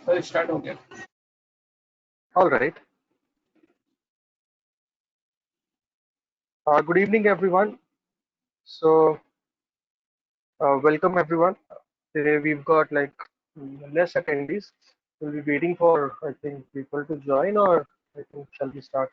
Sir start हो गया। All right. Good evening, everyone. Welcome everyone. Today we've got like less attendees. We'll be waiting for I think people to join, or I think shall we start?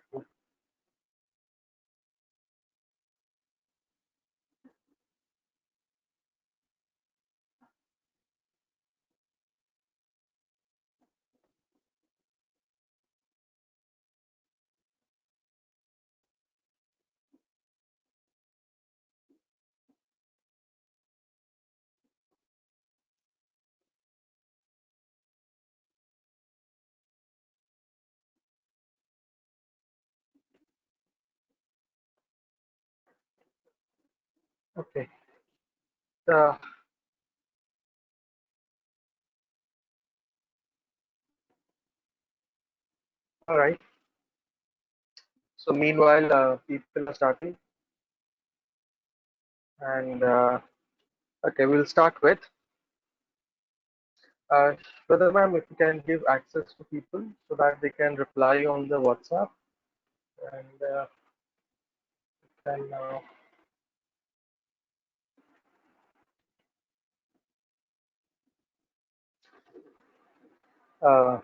Okay. Uh, all right. So meanwhile, people are starting, and okay, we'll start with Shweta ma'am, if you can give access to people so that they can reply on the WhatsApp, and then Uh,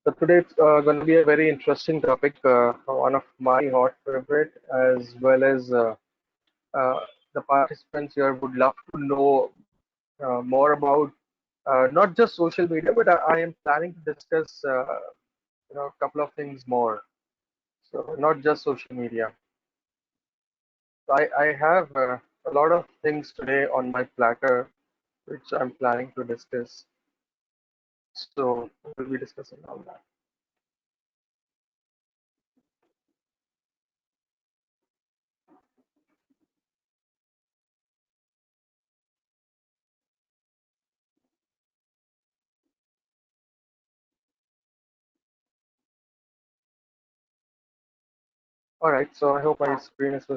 so today it's going to be a very interesting topic, one of my hot favorite, as well as uh, the participants here would love to know more about not just social media, but I am planning to discuss a couple of things more. So not just social media. So I have a lot of things today on my platter, which I'm planning to discuss. So we'll be discussing all that. All right. So I hope my screen is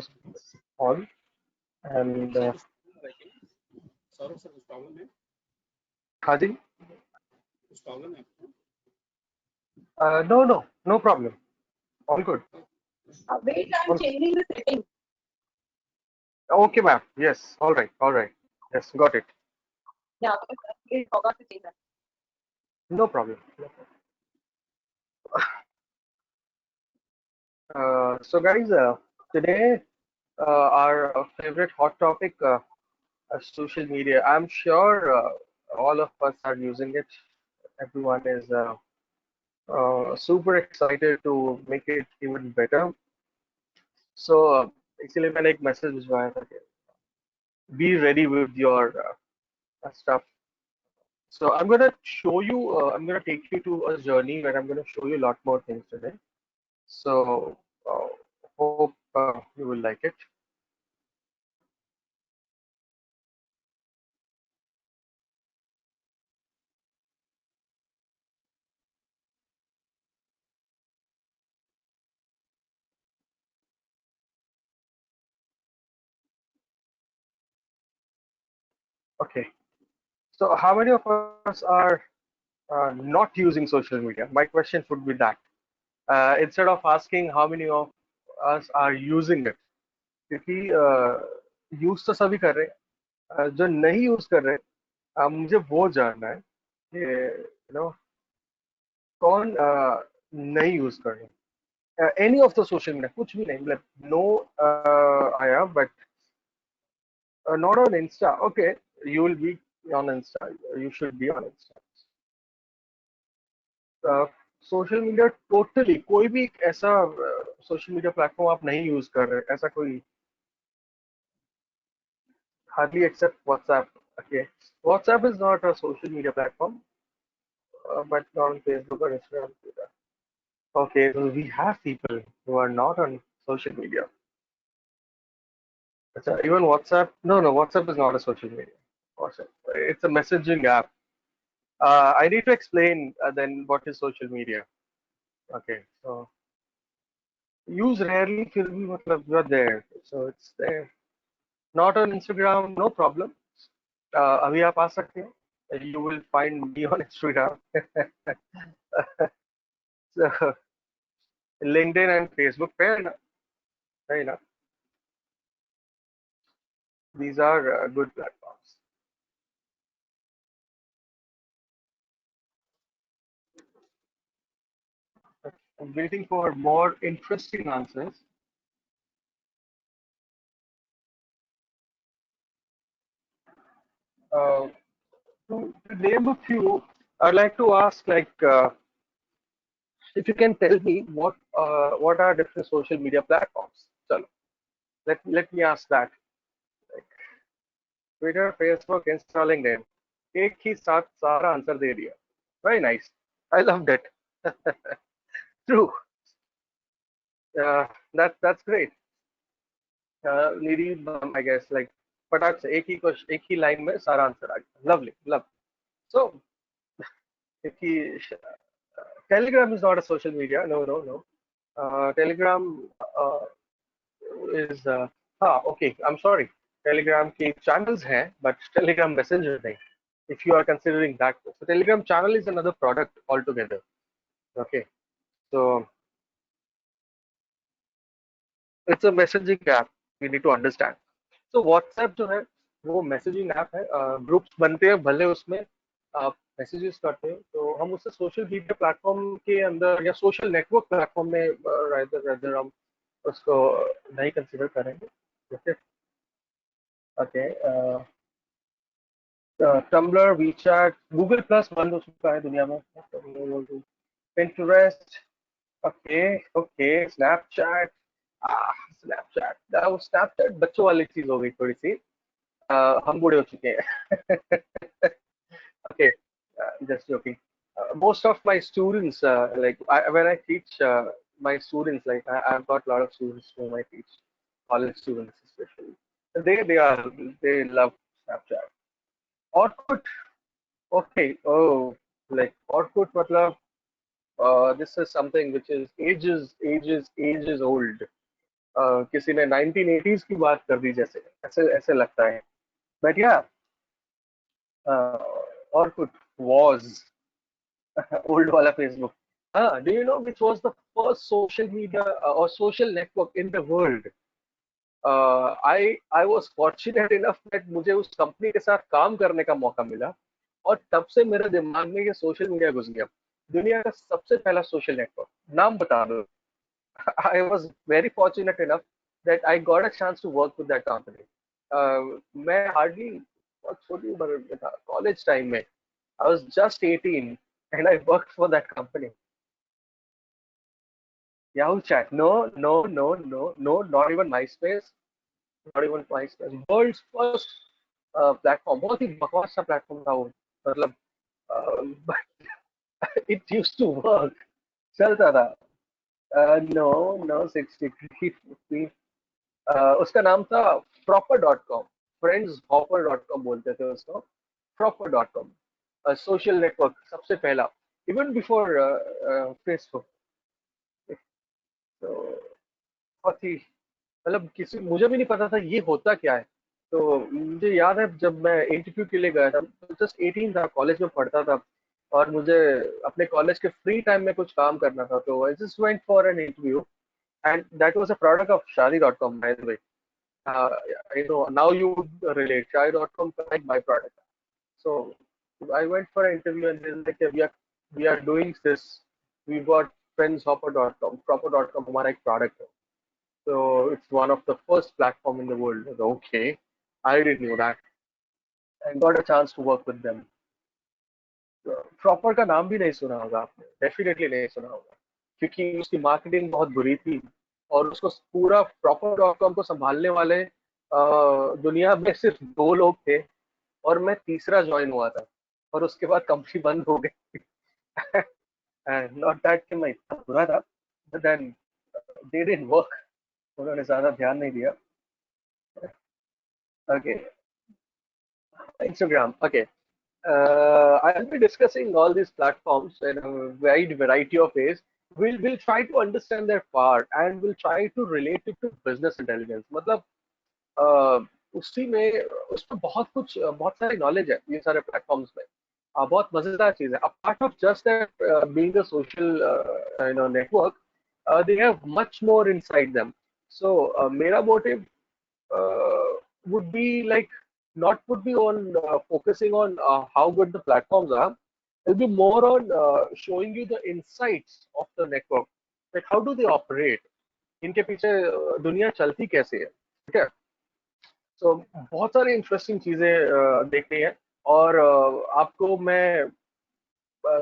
on. And sir कुछ problem है क्या? Saurabh sir कुछ problem है? Hadi, कुछ problem है आपको? no, no, no problem. All good. Wait, I'm All, changing the setting. okay, ma'am. Yes. All right. All right. Yes, got it. Yeah, I forgot to change that. No problem. No problem. So, guys, today our favorite hot topic, social media. I'm sure all of us are using it. Everyone is super excited to make it even better. So, इसलिए मैंने एक message भिजवाया था कि be ready with your stuff. So I'm gonna show you, I'm gonna take you to a journey where I'm gonna show you a lot more things today. So hope you will like it. Okay. So how many of us are not using social media? My question would be that. Instead of asking how many of us are using it, क्योंकि use तो सभी कर रहे हैं, जो नहीं use कर रहे, मुझे वो जानना है कि कौन नहीं यूज कर रहे. Any of the social media, कुछ भी नहीं, मतलब no आया, but not on Insta. Okay, you will be on Insta. You should be on Insta. Social media totally कोई भी एक ऐसा सोशल मीडिया प्लेटफॉर्म आप नहीं यूज कर रहे, ऐसा कोई hardly except WhatsApp. Okay, WhatsApp is not a social media platform, but not on Facebook or Instagram. Okay, so we have people who are not on social media. Even WhatsApp, no, no, WhatsApp is not a social media. WhatsApp, it's a messaging app. I need to explain then what is social media. Okay, so use rarely, फिर भी मतलब you're there, so it's there. Not on Instagram, no problem. अभी आप आ सकते हैं. you will find me on Instagram. So, LinkedIn and Facebook, fair enough. Fair enough. These are good platforms. I'm waiting for more interesting answers. Uh, to name a few, I'd like to ask, like, if you can tell me what are different social media platforms. Chalo, let me ask that. Like Twitter, Facebook, Insta, LinkedIn. एक ही साथ सारा answer दे दिया. Very nice. I loved it. True. Uh, that's great. Needy, I guess, like फटाक से एक ही line में सारा answer आ गया. Lovely, love. So, if he, Telegram is not a social media. No, no, no. Telegram is okay. I'm sorry. Telegram के channels हैं, but Telegram Messenger नहीं. If you are considering that, so Telegram channel is another product altogether. Okay, so it's a messaging app. We need to understand. So WhatsApp जो है वो messaging app है. Groups बनते हैं, भले उसमें आप मैसेजेस करते हैं, तो हम उसे सोशल मीडिया प्लेटफॉर्म के अंदर या सोशल नेटवर्क प्लेटफॉर्म में रादर हम उसको नहीं कंसिडर करेंगे. Okay. Okay. Tumblr, WeChat, Google Plus बंद हो चुका है दुनिया में. Pinterest. Okay. Okay. Snapchat. Snapchat, वो स्नैपचैट बच्चों वाली चीज हो गई थोड़ी सी. हम बूढ़े हो चुके हैं. Okay, just joking. Most of my students, when I teach my students, like I've got a lot of students whom I teach, college students especially. They love Snapchat. Orkut, okay. Oh, like Orkut, matlab, this is something which is ages old. किसी ने 1980s की बात कर दी जैसे ऐसे ऐसे लगता है. But yeah, uh, Orkut was old wala Facebook. Do you know which was the first social media or social network in the world? I was fortunate enough that मुझे उस कंपनी के साथ काम करने का मौका मिला और तब से मेरे दिमाग में ये सोशल मीडिया घुस गया. दुनिया का सबसे पहला सोशल नेटवर्क नाम बता दो. I was very fortunate enough that I got a chance to work with that company. मैं hardly बहुत छोटी उम्र में था, कॉलेज टाइम में. I was just 18 and I worked for that company. Yahoo Chat. No, no, no, no, no, not even MySpace. Not even MySpace. World's first platform. बहुत ही बकवास सा प्लेटफॉर्म था वो. मतलब but it used to work. चलता था. No, no, 63, 50. उसका नाम था proper.com. friendshopper.com बोलते थे उसको. proper.com. सोशल नेटवर्क सबसे पहला. Even before Facebook. तो बहुत ही मतलब किसी मुझे भी नहीं पता था ये होता क्या है. तो मुझे याद है जब मैं इंटरव्यू के लिए गया था, जस्ट 18 था, कॉलेज में पढ़ता था और मुझे अपने कॉलेज के फ्री टाइम में कुछ काम करना था, तो I just went for an interview and that was a product of shaadi.com, by the way. You know, now you would relate shaadi.com like my product. So I went for an interview and then like we are doing this. We got friendshopper.com, proper.com हमारा एक product है. So it's one of the first platform in the world. Okay, I didn't know that. And got a chance to work with them. Proper का नाम भी नहीं सुना होगा आपने, डेफिनेटली नहीं सुना होगा क्योंकि उसकी मार्केटिंग बहुत बुरी थी और उसको पूरा proper.com को संभालने वाले दुनिया में सिर्फ 2 लोग थे और मैं तीसरा ज्वाइन हुआ था और उसके बाद कंपनी बंद हो गई. नॉट दैट कि मैं इतना बुरा था, but then they didn't work. उन्होंने ज्यादा ध्यान नहीं दिया. Okay. Instagram. Okay. I'll be discussing all these platforms in a wide variety of ways. We'll try to understand their part and we'll try to relate it to business intelligence. मतलब उसी में उसमें बहुत कुछ बहुत सारी नॉलेज है ये सारे प्लेटफॉर्म्स में। बहुत मजेदार चीज है। Apart of just being a social network, they have much more inside them. So मेरा motive would be like not would be on focusing on how good the platforms are. It'll be more on showing you the insights of the network, like how do they operate, इनके पीछे दुनिया चलती कैसे है, ठीक है। सो बहुत सारी इंटरेस्टिंग चीजें देखनी है। और आपको मैं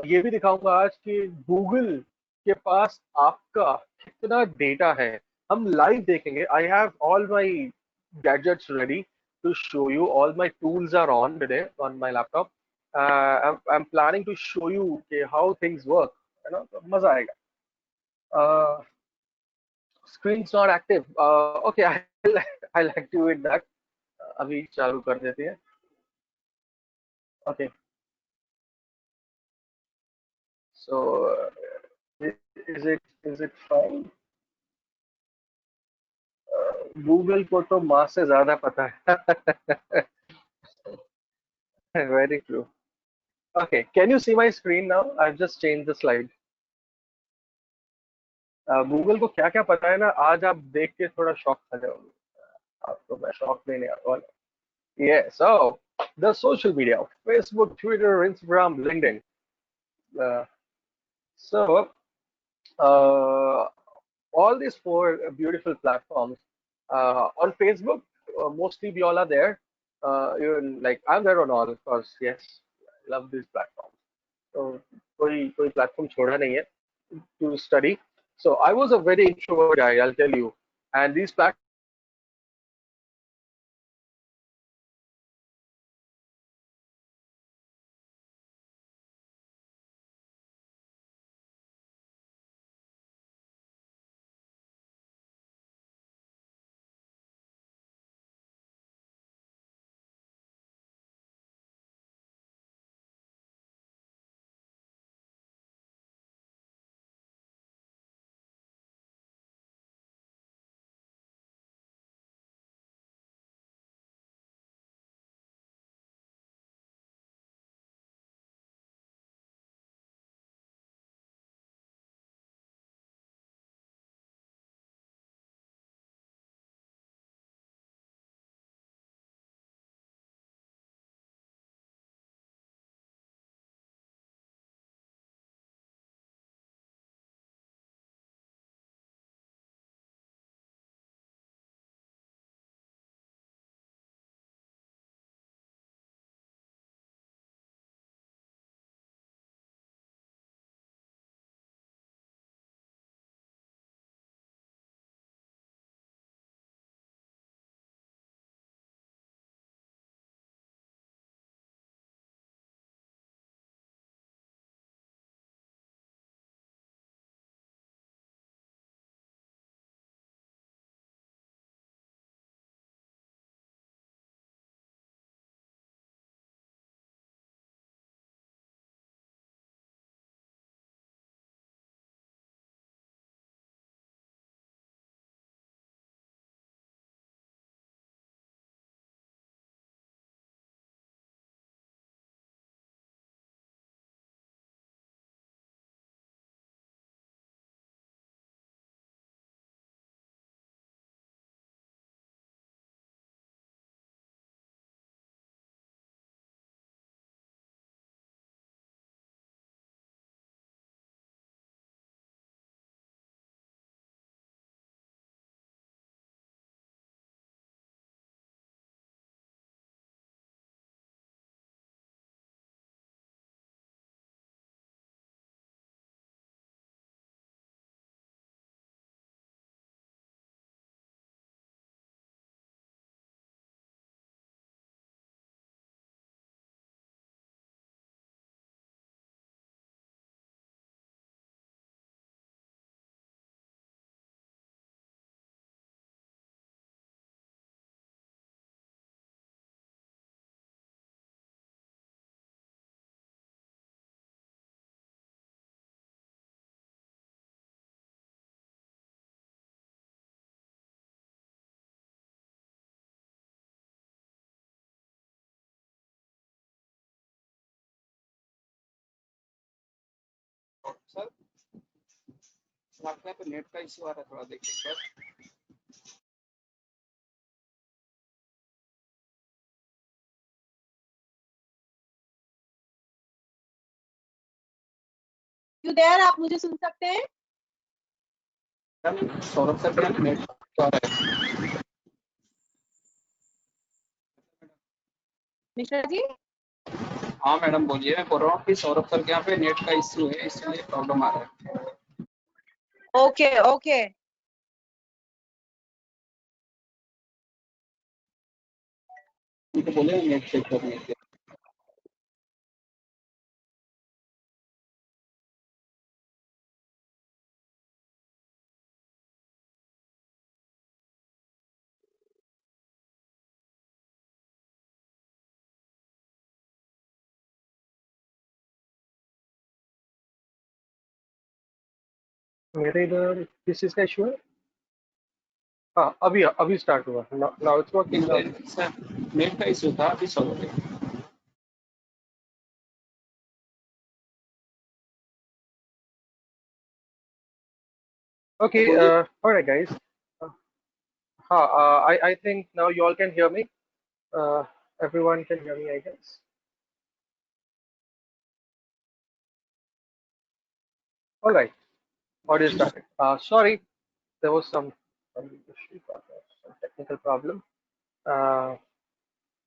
ये भी दिखाऊंगा आज कि गूगल के पास आपका कितना डेटा है। हम लाइव देखेंगे। I have all my gadgets ready to show you. All my tools are on today on my laptop. I am planning to show you कि हाउ थिंग्स वर्क, है ना। तो मजा आएगा। Screen not active, okay, I activate that. अभी चालू कर देते हैं। Okay, so is it fine. Google को तो माँ से ज्यादा पता है। Very true. Okay, can you see my screen now? I just change the slide. Google को क्या क्या पता है ना, आज आप देख के थोड़ा शॉक खा जाओगे। आपको मैं शॉक देने वाला। ये so the social media, Facebook, Twitter, Instagram, LinkedIn. So uh, all these four beautiful platforms. On Facebook, mostly we all are there. Even like I'm there on all, of course. Yes, I love these platforms. So कोई platform छोड़ा नहीं है to study. So I was a very introvert guy, I'll tell you. And these platforms आपके यहाँ पे net का issue आ रहा है, थोड़ा देखिए एक बार। You there? आप मुझे सुन सकते हैं? मैडम सौरभ सर के यहाँ नेट आ रहा है। मिश्रा जी? हाँ मैडम बोलिए, मैं बोल रहा हूँ कि सौरभ सर के यहाँ पे नेट का इश्यू है, इसलिए प्रॉब्लम आ रहा है। Okay, okay. उनको बोले नेट चेक करने के लिए। मेरे इधर किस चीज का इशू है? हाँ, अभी अभी स्टार्ट हुआ। Now it's working now. Sir net का इश्यू था, अभी सॉल्व हो गया। Okay, बोलिए। all right, guys. Uh, I think now you all can hear me. Uh, Everyone can hear me, I guess. All right, audio started. Sorry, there was some issue, some technical problem. Uh,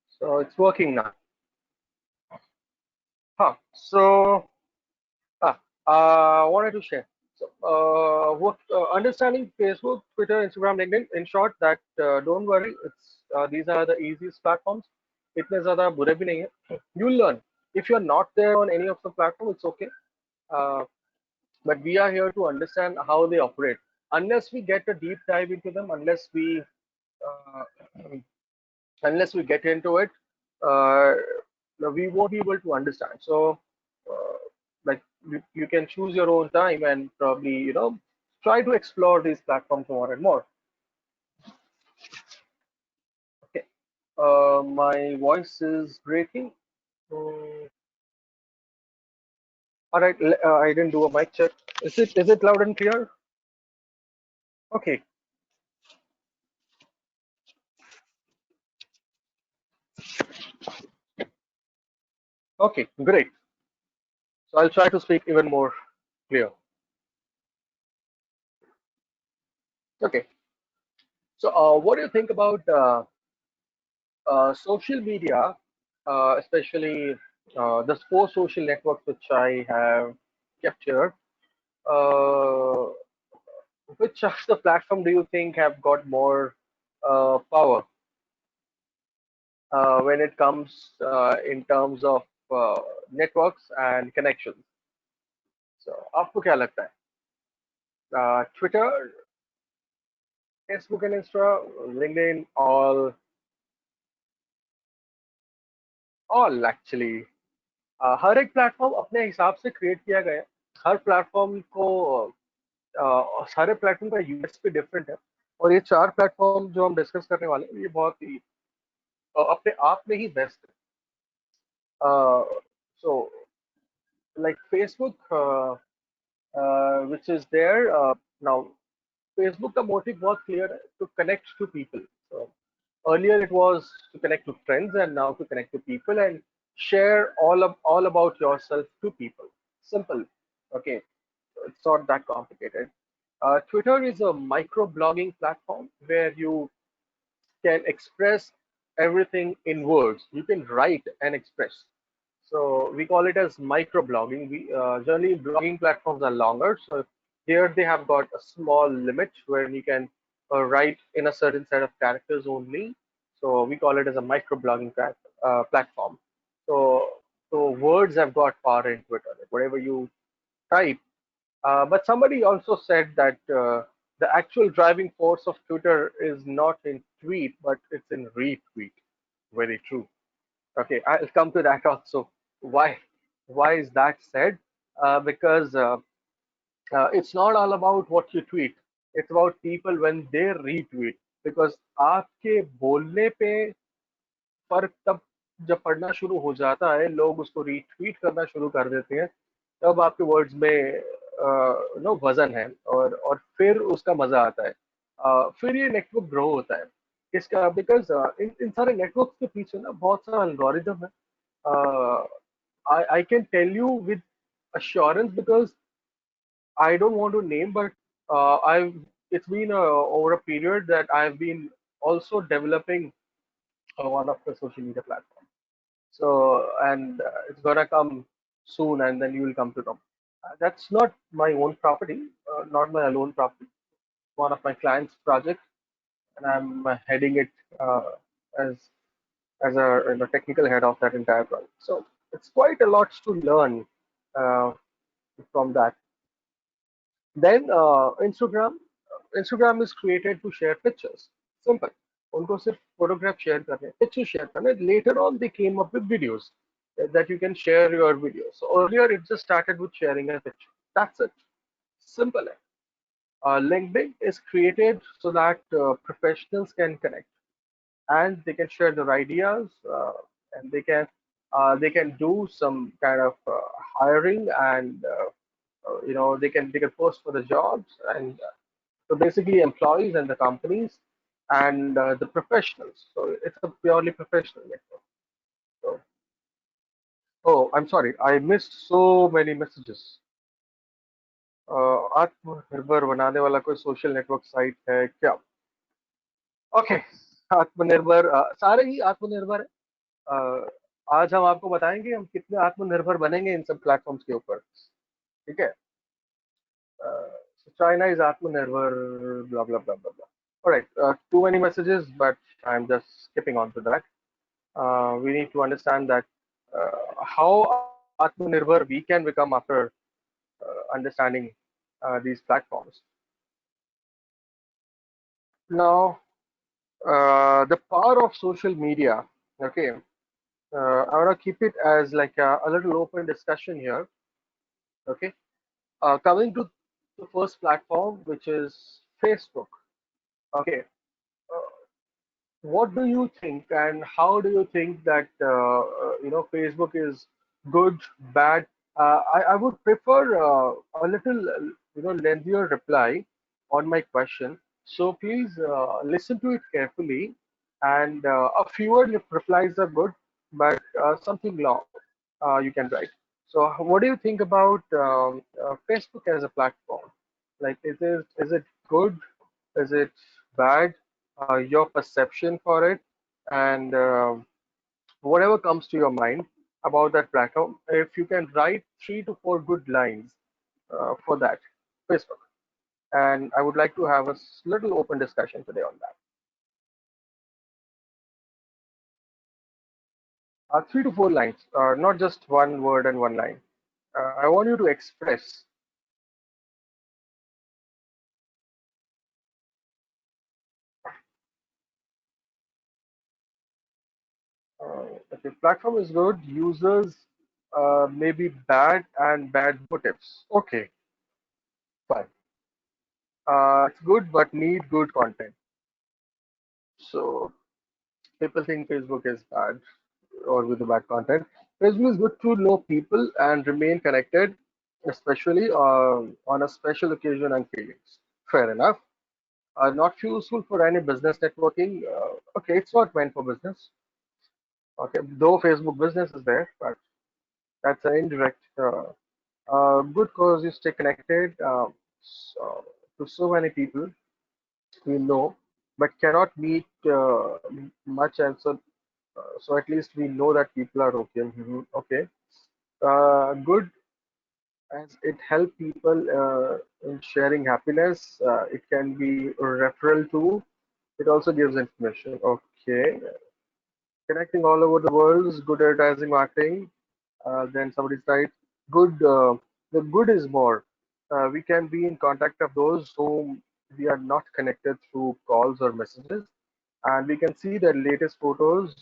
so it's working now. So wanted to share. So, what understanding Facebook, Twitter, Instagram, LinkedIn. In short, that don't worry. It's these are the easiest platforms. इतने ज़्यादा बुरे भी नहीं है. You'll learn. If you're not there on any of the platform, it's okay. Uh, but we are here to understand how they operate. Unless we get a deep dive into them, uh, unless we get into it, uh, we won't be able to understand. So, uh, like you can choose your own time and probably try to explore these platforms more and more. Okay. My voice is breaking. Mm, all right. I didn't do a mic check. Is it loud and clear? Okay. Okay. Great. So I'll try to speak even more clear. Okay. So what do you think about social media, especially the four social networks which I have kept here? Uh, which of the platform do you think have got more power when it comes in terms of networks and connections? So, आपको क्या लगता है? Twitter, Facebook and Insta, LinkedIn, all actually. हर एक platform अपने हिसाब से create किया गया है. हर प्लेटफॉर्म को सारे प्लेटफॉर्म का यूएसपी डिफरेंट है. और ये चार प्लेटफॉर्म जो हम डिस्कस करने वाले हैं ये बहुत ही अपने आप में ही बेस्ट है. So like Facebook which is there now. Facebook का motive बहुत clear है, to connect to people. So earlier it was to connect to friends and now to connect to people and share all about yourself to people. Simple. Okay, it's not that complicated. Twitter is a micro-blogging platform where you can express everything in words. You can write and express. So we call it as micro-blogging. We generally blogging platforms are longer. So here they have got a small limit where you can write in a certain set of characters only. So we call it as a micro-blogging platform. So so words have got power in Twitter. Like whatever you type, but somebody also said that the actual driving force of Twitter is not in tweet, but it's in retweet. Very true. Okay, I'll come to that also. Why? Why is that said? Because it's not all about what you tweet. It's about people when they retweet. Because आपके बोलने पे फर्क तब जब पड़ना शुरू हो जाता है, लोग उसको रीट्वीट करना शुरू कर देते हैं, तब आपके वर्ड्स में वजन है, और फिर उसका मजा आता है। फिर ये नेटवर्क ग्रो होता है। इसका बिकॉज इन सारे नेटवर्क के पीछे ना बहुत सारा एल्गोरिदम है। I can tell you with assurance because I don't want to name, but I've it's been over a period that I've been also developing one of the social media platforms. So, and it's gonna come soon, and then you will come to know. That's not my own property, not my alone property. One of my clients' project, and I'm heading it as a technical head of that entire project. So it's quite a lot to learn uh, from that. Then Instagram is created to share pictures. Simple. उनको सिर्फ photograph share करने, pictures share करने. Later on, they came up with videos that you can share your videos. So earlier, it just started with sharing a picture. That's it. Simple. LinkedIn is created so that professionals can connect and they can share their ideas, and they can do some kind of hiring, and they can post for the jobs, and so basically employees and the companies and the professionals. So it's a purely professional network. So, oh, I'm sorry, I missed so many messages. आत्मनिर्भर बनाने वाला कोई social network site है क्या? Okay, आत्मनिर्भर सारे ही आत्मनिर्भर है। आज हम आपको बताएंगे हम कितने आत्मनिर्भर बनेंगे इन सब प्लेटफॉर्म्स के ऊपर। ठीक है। चाइना इज आत्मनिर्भर, blah blah blah blah blah. All right, too many messages, but I'm just skipping on to that. We need to understand that how Atmanirbhar we can become after understanding these platforms. Now, the power of social media. Okay, I want to keep it as like a little open discussion here. Okay, coming to the first platform, which is Facebook. Okay, uh, what do you think, and how do you think that Facebook is good, bad? I would prefer a little lengthier reply on my question. So please listen to it carefully, and a fewer replies are good, but something long you can write. So what do you think about Facebook as a platform? Like, is it good? Is it bad? Your perception for it, and whatever comes to your mind about that platform. If you can write 3 to 4 good lines for that Facebook, and I would like to have a little open discussion today on that. 3 to 4 lines, not just one word and one line. I want you to express. If the platform is good, users may be bad and bad motives. Okay, fine. It's good but need good content. So people think Facebook is bad or with the bad content. Facebook is good to know people and remain connected, especially on a special occasion and feelings. Fair enough. Not useful for any business networking. Okay, it's not meant for business. Okay, though Facebook business is there, but that's an indirect. Good cause you stay connected to so many people we know, but cannot meet much, and so at least we know that people are okay. Mhm. Okay. Good as it help people in sharing happiness. It can be a referral too. It also gives information. Okay. Connecting all over the world is good advertising marketing. Then somebody said, good. The good is more. We can be in contact of those whom we are not connected through calls or messages, and we can see their latest photos,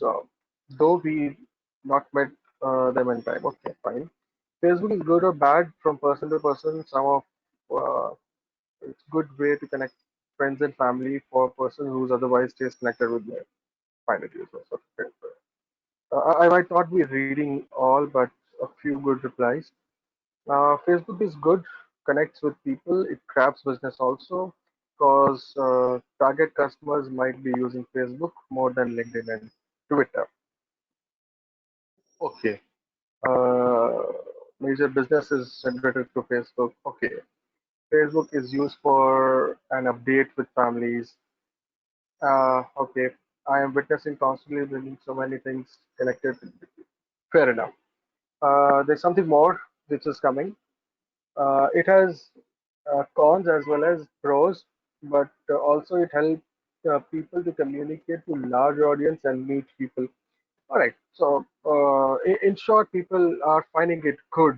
though we not met them in time. Okay, fine. Facebook is good or bad from person to person. Some of it's good way to connect friends and family for a person who's otherwise stays connected with their final users. Okay. I might not be reading all, but a few good replies. Facebook is good. connects with people, it grabs business also, because target customers might be using Facebook more than LinkedIn and Twitter. Okay. Uh, Major business is generated to Facebook. Okay. Facebook is used for an update with families. Okay. I am witnessing constantly bringing so many things connected. Fair enough. There's something more which is coming. It has cons as well as pros, but also it helps people to communicate to large audience and meet people. All right. So, in short, people are finding it good.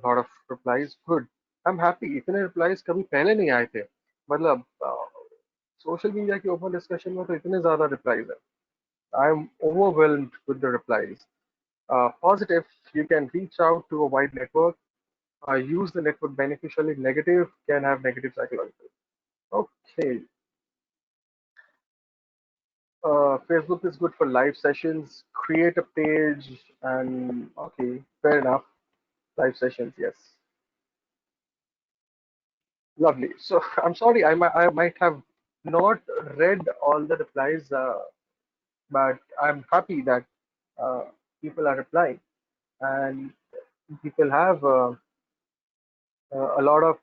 A lot of replies good. I'm happy. इतने replies कभी पहले नहीं आए थे. मतलब social media के open discussion में तो इतने ज्यादा replies हैं. I'm overwhelmed with the replies. Positive, you can reach out to a wide network. Use the network beneficially. Negative can have negative psychological. Okay. Facebook is good for live sessions. Create a page and okay, fair enough. Live sessions, yes. Lovely. So I'm sorry, I might have not read all the replies, but I'm happy that uh, people are replying and people have a lot of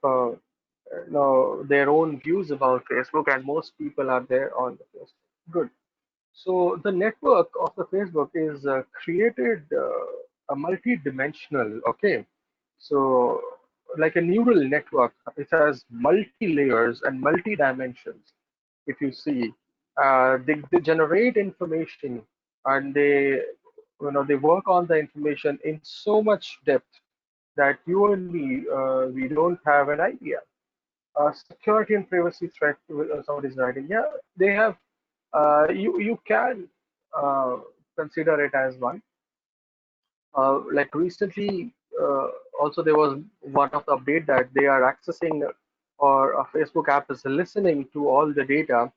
their own views about Facebook, and most people are there on the Facebook. Good. So the network of the Facebook is created a multi-dimensional. Okay, so like a neural network, it has multi-layers and multi-dimensions. If you see, they generate information and they work on the information in so much depth that you and me we don't have an idea. Security and privacy threat. Somebody's writing. Yeah, they have you can uh, consider it as one. Like recently, also there was one of the update that they are accessing or a Facebook app is listening to all the data,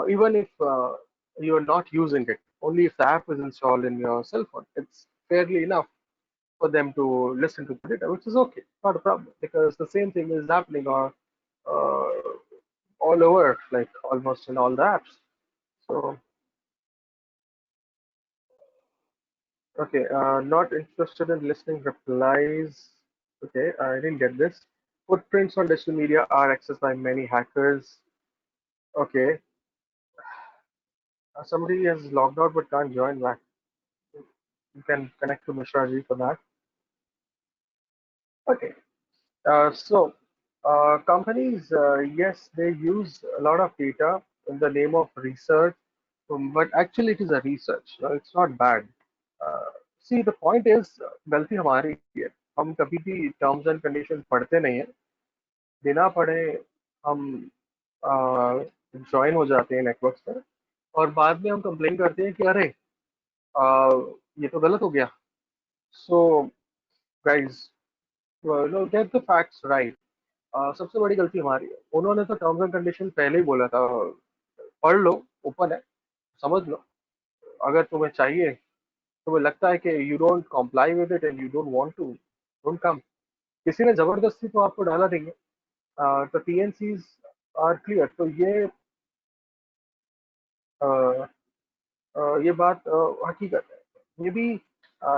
even if you are not using it. Only if the app is installed in your cell phone, it's fairly enough for them to listen to the data, which is okay, not a problem, because the same thing is happening uh, all over, like almost in all the apps. So okay, not interested in listening replies. Okay, I didn't get this. Footprints on digital media are accessed by many hackers. Okay, somebody has logged out but can't join back. You can connect to Mishra Ji for that. Okay, companies, yes, they use a lot of data in the name of research, but actually it is a research. It's not bad. Uh, See, the point is, गलती हमारी है. हम कभी भी terms and condition पढ़ते नहीं हैं. बिना पढ़े हम ज्वाइन हो जाते हैं नेटवर्क्स पर और बाद में हम कंप्लेन करते हैं कि अरे ये तो गलत हो गया. So guys, get the facts right. सबसे बड़ी गलती हमारी है. उन्होंने तो टर्म्स एंड कंडीशन पहले ही बोला था. पढ़ लो, ओपन है, समझ लो. अगर तुम्हें चाहिए, तुम्हें लगता है कि you don't comply with it and you don't want to, don't come. किसी ने जबरदस्ती तो आपको डाला नहीं है. तो टीएनसीज आर क्लियर. तो अ, ये बात हकीकत है. May be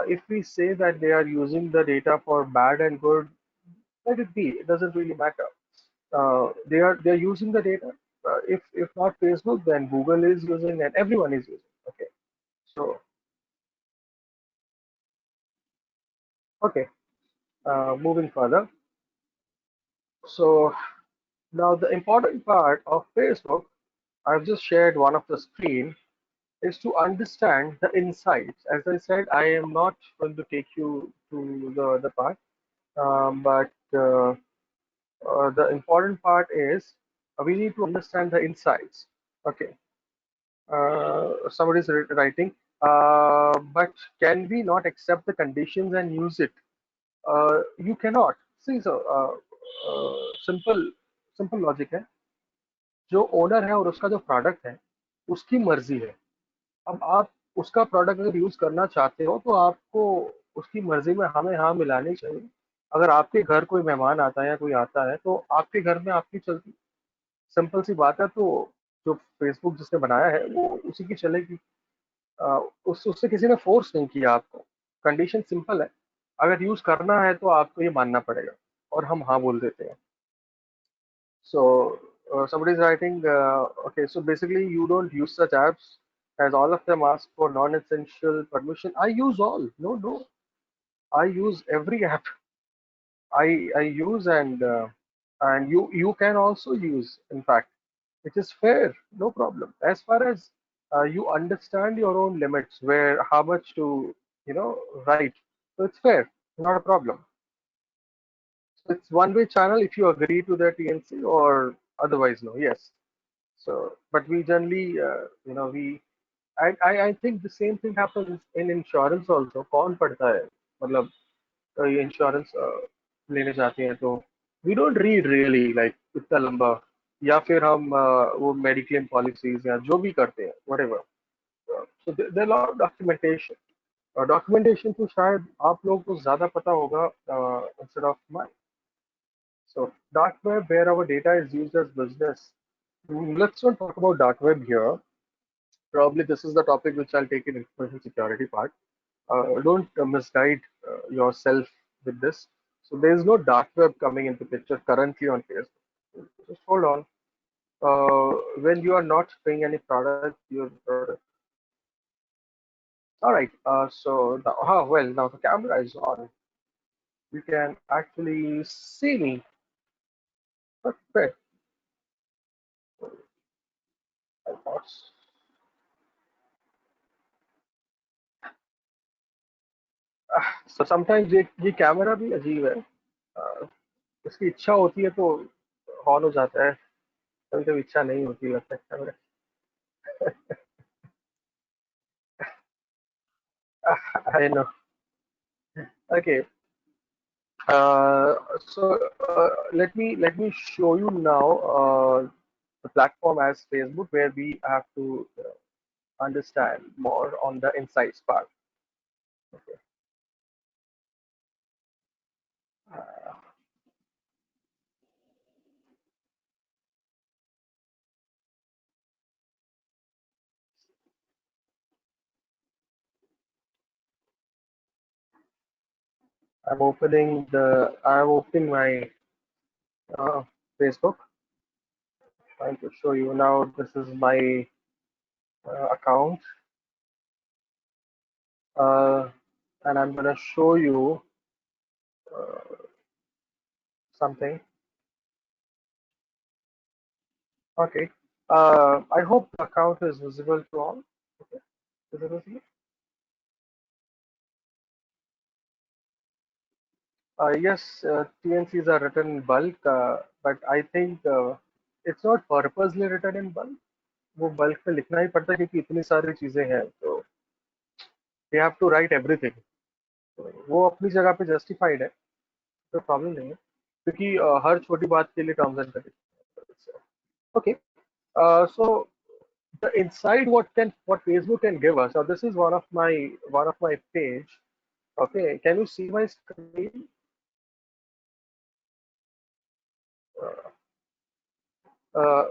if we say that they are using the data for bad and good, let it be. It doesn't really matter. They are using the data. If not Facebook, then Google is using and everyone is using. Okay. So okay. Moving further. So now the important part of Facebook, I've just shared one of the screen, is to understand the insights. As I said, I am not going to take you to the other part, but the important part is we need to understand the insights. Okay. Somebody is writing, but can we not accept the conditions and use it? You cannot. See, so simple simple logic है. जो owner है और उसका जो product है, उसकी मर्जी है. अब आप उसका प्रोडक्ट अगर यूज करना चाहते हो तो आपको उसकी मर्जी में हाँ मिलानी चाहिए. अगर आपके घर कोई मेहमान आता है या कोई आता है तो आपके घर में आपकी चलती, सिंपल सी बात है। तो जो फेसबुक जिसने बनाया है वो उसी की चलेगी। उससे किसी ने फोर्स नहीं किया आपको। कंडीशन सिंपल है, अगर यूज करना है तो आपको ये मानना पड़ेगा, और हम हाँ बोल देते हैं। So somebody is writing, okay, so basically you don't use such apps as all of them ask for non-essential permission. I use all. No, no, I use every app. I use, and you can also use. In fact, which is fair, no problem. As far as you understand your own limits, where how much to write, so it's fair, not a problem. So it's one-way channel if you agree to the TNC, or otherwise no. Yes. So, but we generally, I think the same thing happens in insurance also. कौन पढ़ता है, मतलब ये insurance लेने जाते हैं तो we don't read really like इतना लंबा, या फिर हम वो मेडिक्लेम पॉलिसीज या जो भी करते हैं whatever. So there are a lot of documentation. Documentation तो शायद आप लोगों को ज्यादा पता होगा instead of mine. So dark web, where our data is used as business. Let's not talk about dark web here. Probably this is the topic which I'll take in information security part. Don't misguide yourself with this. So there is no dark web coming into picture currently on Facebook. Just hold on. When you are not paying any product, your product. All right. So now, well, now the camera is on. You can actually see me. Perfect. I thought. So sometimes ये camera भी अजीब है। उसकी इच्छा होती है तो on हो जाता है, कभी कभी इच्छा नहीं होती, लगता है camera. I know. Okay. So let me show you now the platform as Facebook, where we have to understand more on the insights part. Okay. Uh, I'm opening my uh, Facebook. Trying to show you now. This is my account, uh, and I'm gonna show you something. Okay. I hope the account is visible to all. Okay. Is it visible? Yes, TNCs are written in bulk, but I think it's not purposely written in bulk. वो bulk में लिखना ही पड़ता है क्योंकि इतनी सारी चीजें हैं, तो we have to write everything. तो वो अपनी जगह पे justified है, तो प्रॉब्लम नहीं है, क्योंकि हर छोटी बात के लिए terms and condition. Okay. So the inside what Facebook can give us. Now this is one of my page. Okay, can you see my screen? Uh,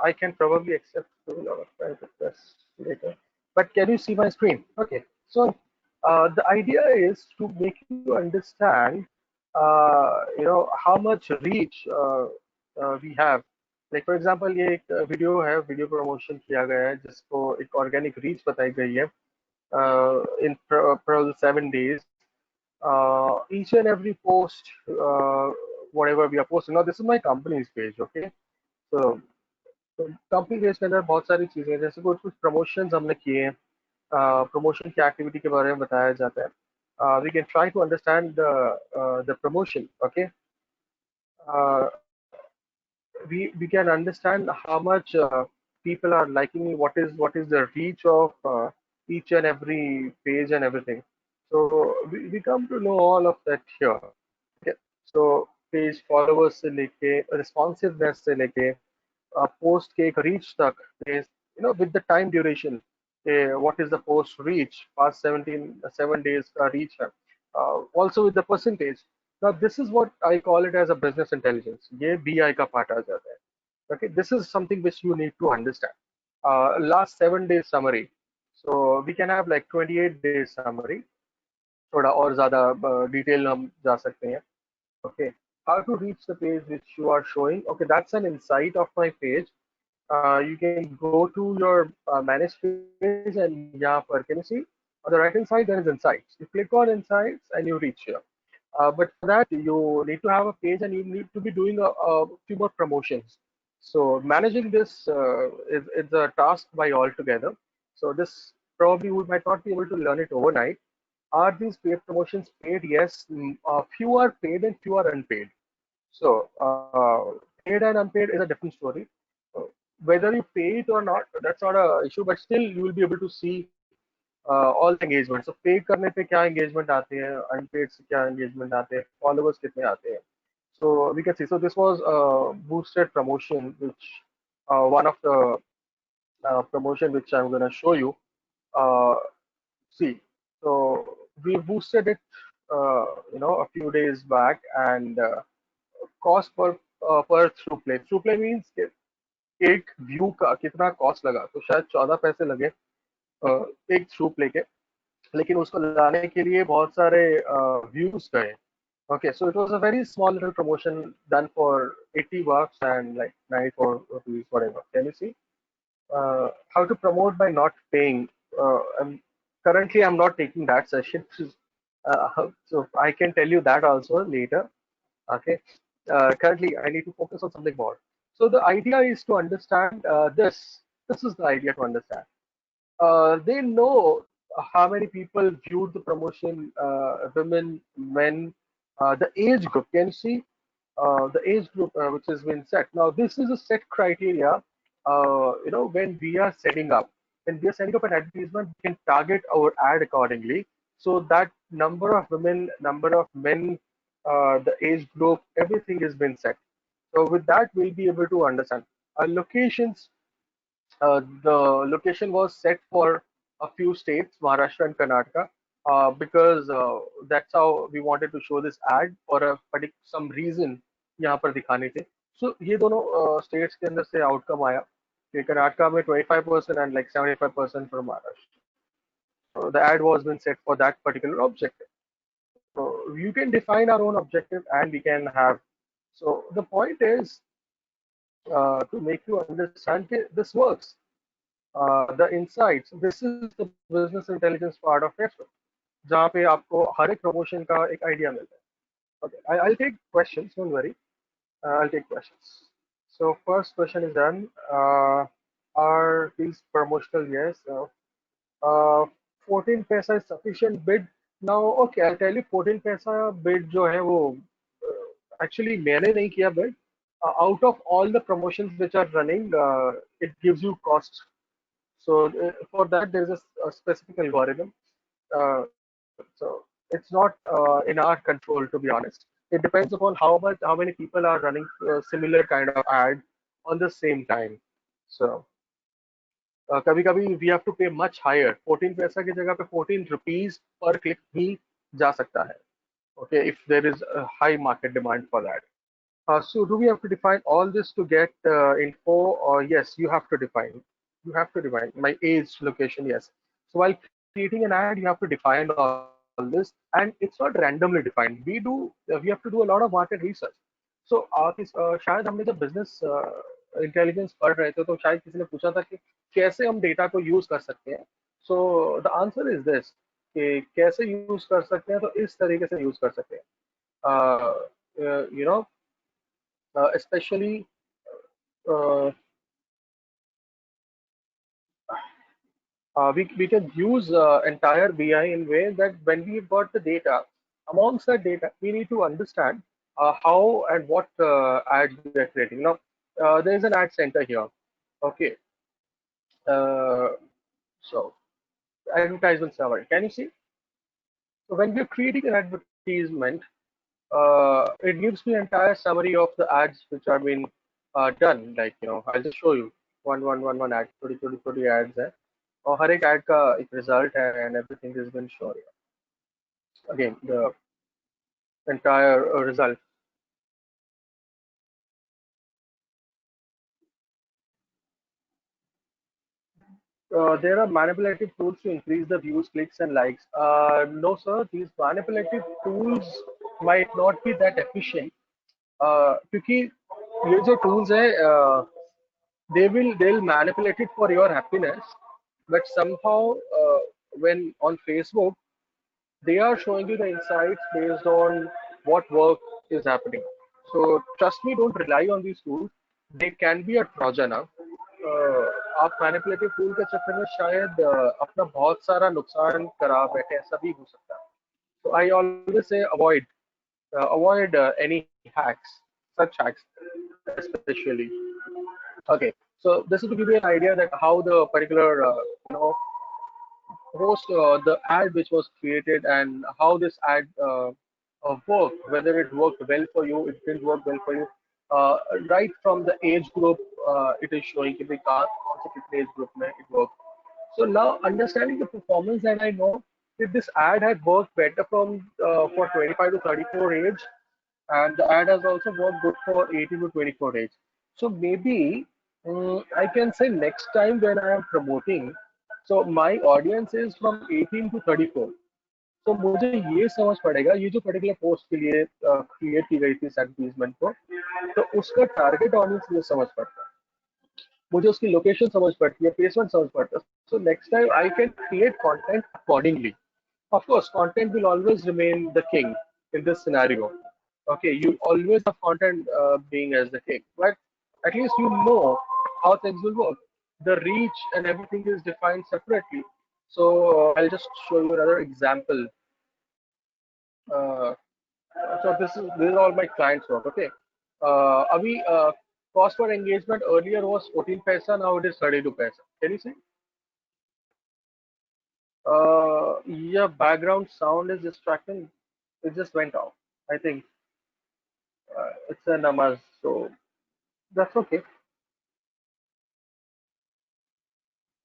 I can probably accept a lot of friend requests later. But can you see my screen? Okay. So the idea is to make you understand, how much reach we have. Like for example, ये एक video है, video promotion किया गया है जिसको एक organic reach बताई गई है in probably 7 days. Each and every post, whatever we are posting. Now this is my company's page, okay? So तो कंपनी बेस के अंदर बहुत सारी चीजें हैं, जैसे कुछ कुछ प्रमोशंस हमने किए हैं, प्रमोशन की एक्टिविटी के बारे में बताया जाता है. We can try to understand the promotion. Okay, we can understand how much people are liking, what is the reach of each and every page and everything. So we come to know all of that here. Okay. So page followers से लेके responsiveness से लेके post के एक reach तक, with the time duration, what is the post reach past 7 days का reach है, also with the percentage. Now this is what I call it as a business intelligence. ये BI का part आ जाता है. Okay, this is something which you need to understand. Last 7 days summary. So we can have like 28 days summary. थोड़ा और ज़्यादा detail हम जा सकते हैं. Okay, how to reach the page which you are showing. Okay, that's an insight of my page. You can go to your managed page and यहाँ पर can you see on the right hand side there is insights. You click on insights and you reach here. But for that, you need to have a page and you need to be doing a few more promotions. So managing this is a task by all together. So this probably we might not be able to learn it overnight. Are these paid promotions paid? Yes. Few are paid and few are unpaid. So paid and unpaid is a different story. Uh, Whether you pay it or not, that's not a issue. But still, you will be able to see all the engagement. So पे करने पे क्या engagement आते हैं, unpaid से क्या engagement आते हैं, followers कितने आते हैं. So we can see. So this was a boosted promotion, which one of the promotion which I'm gonna show you. Uh, See, so we boosted it, a few days back, and cost per through play. Through play means कि एक view का कितना cost लगा, तो शायद 14 पैसे लगे एक थ्रू प्ले के, लेकिन उसको लाने के लिए बहुत सारे व्यूज गए. Okay, so it was a very small little promotion done for $80 and like 94 rupees, whatever. Can you see how to promote by not paying? Currently, I'm not taking that session, so I can tell you that also later. Okay, currently I need to focus on something more. So the idea is to understand this. This is the idea to understand. They know how many people viewed the promotion, women, men, the age group. Can you see the age group which has been set? Now, this is a set criteria. When we are setting up, an advertisement, we can target our ad accordingly. So that number of women, number of men, the age group, everything has been set. So with that, we'll be able to understand. Locations, the location was set for a few states, Maharashtra and Karnataka, because that's how we wanted to show this ad for a particular some reason यहाँ पर दिखाने थे. So ये दोनों states के अंदर से outcome आया कि कर्नाटका में 25% and like 75% from Maharashtra. So the ad was been set for that particular objective. So you can define our own objective and we can have. So the point is to make you understand that this works. The insights. This is the business intelligence part of Facebook, जहाँ पे आपको हर एक promotion का एक idea मिलता है. Okay, I'll take questions. Don't worry. I'll take questions. So first question is done. Are these promotional? Yes. 14 paisa is sufficient bid. Now, okay, I'll tell you 14 paisa bid जो है वो actually मैंने नहीं किया bid. Out of all the promotions which are running, it gives you cost. So for that, there is a specific algorithm. So it's not in our control, to be honest. It depends upon how many people are running similar kind of ad on the same time. So कभी-कभी we have to pay much higher. 14 पैसा की जगह पे 14 rupees per click भी जा सकता है. Okay, if there is a high market demand for that. So do we have to define all this to get info? Or yes, you have to define. You have to define my age, location. Yes. So while creating an ad, you have to define all this, and it's not randomly defined. We have to do a lot of market research. So शायद हमने जब business intelligence पढ़ रहे थे तो शायद किसी ने पूछा था कि कैसे हम डेटा को यूज कर सकते हैं. So the answer is this कि कैसे यूज कर सकते हैं, तो इस तरीके से यूज कर सकते हैं. Especially uh, we can use entire BI in way that when we've got the data, amongst that data, we need to understand how and what ads we are creating. Now, there is an ad center here. Okay. Uh, so, advertisement summary. Can you see? So, when we're creating an advertisement, it gives me entire summary of the ads which are being done. Like, I'll just show you one ad, 20 ads है, और हर एक ad का एक result है and everything has been shown here. Again, entire result. There are manipulative tools to increase the views, clicks, and likes. No, sir, these manipulative tools might not be that efficient. क्योंकि ये जो tools है, they'll manipulate it for your happiness, but somehow when on Facebook they are showing you the insights based on what work is happening. So trust me, don't rely on these tools. They can be a trojan. आप manipulative tool के चक्कर में शायद अपना बहुत सारा नुकसान करा बैठे, ऐसा भी हो सकता है. So I always say avoid any hacks, such hacks especially. Okay, so this is to give you an idea that how the particular post, the ad which was created, and how this ad worked, whether it worked well for you, it didn't work well for you. Uh, right from the age group, it is showing कि भाई कौन से कितने age group में it worked. So now understanding the performance, that I know that this ad had worked better for 25 to 34 age, and the ad has also worked good for 18 to 24 age. So maybe I can say next time when I am promoting, so my audience is from 18 to 34. तो मुझे ये समझ पड़ेगा ये जो particular post के लिए create की गई थी इस एडवर्टीजमेंट को, तो उसका टारगेट ऑडियंस मुझे समझ पड़ता है, मुझे उसकी लोकेशन समझ पड़ती है, प्लेसमेंट समझ पड़ता है. So next time I can create content accordingly. Of course, content will always remain the king in this scenario. Okay, you always have content being as the king, but at least you know how things will work. The reach and everything is defined separately. So I'll just show you another example. Uh, so this is all my clients work. Okay, Avi, cost per engagement earlier was 14 paisa, now it is 32 paisa. Can you see? Yeah, background sound is distracting. It just went off. I think it's a namaz, so that's okay.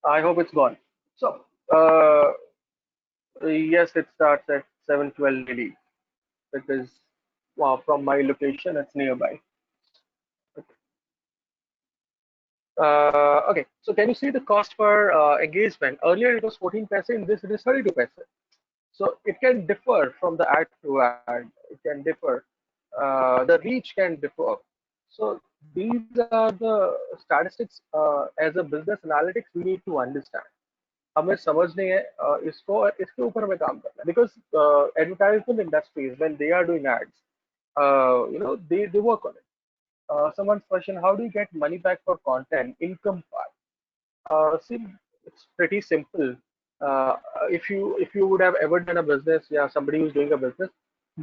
I hope it's gone. So, yes, it starts at 7:12 daily because wow, from my location, it's nearby. Okay, so can you see the cost per engagement? Earlier it was 14 paise, in this it is 32 paise. So it can differ from the ad to ad. It can differ. The reach can differ. So these are the statistics as a business analytics we need to understand. हमें समझने हैं इसको इसके ऊपर हमें काम करना है because advertisement industries when they are doing ads they work on it. Someone's question, how do you get money back for content income part? See, it's pretty simple. Uh, if you would have ever done a business, yeah, somebody who's doing a business,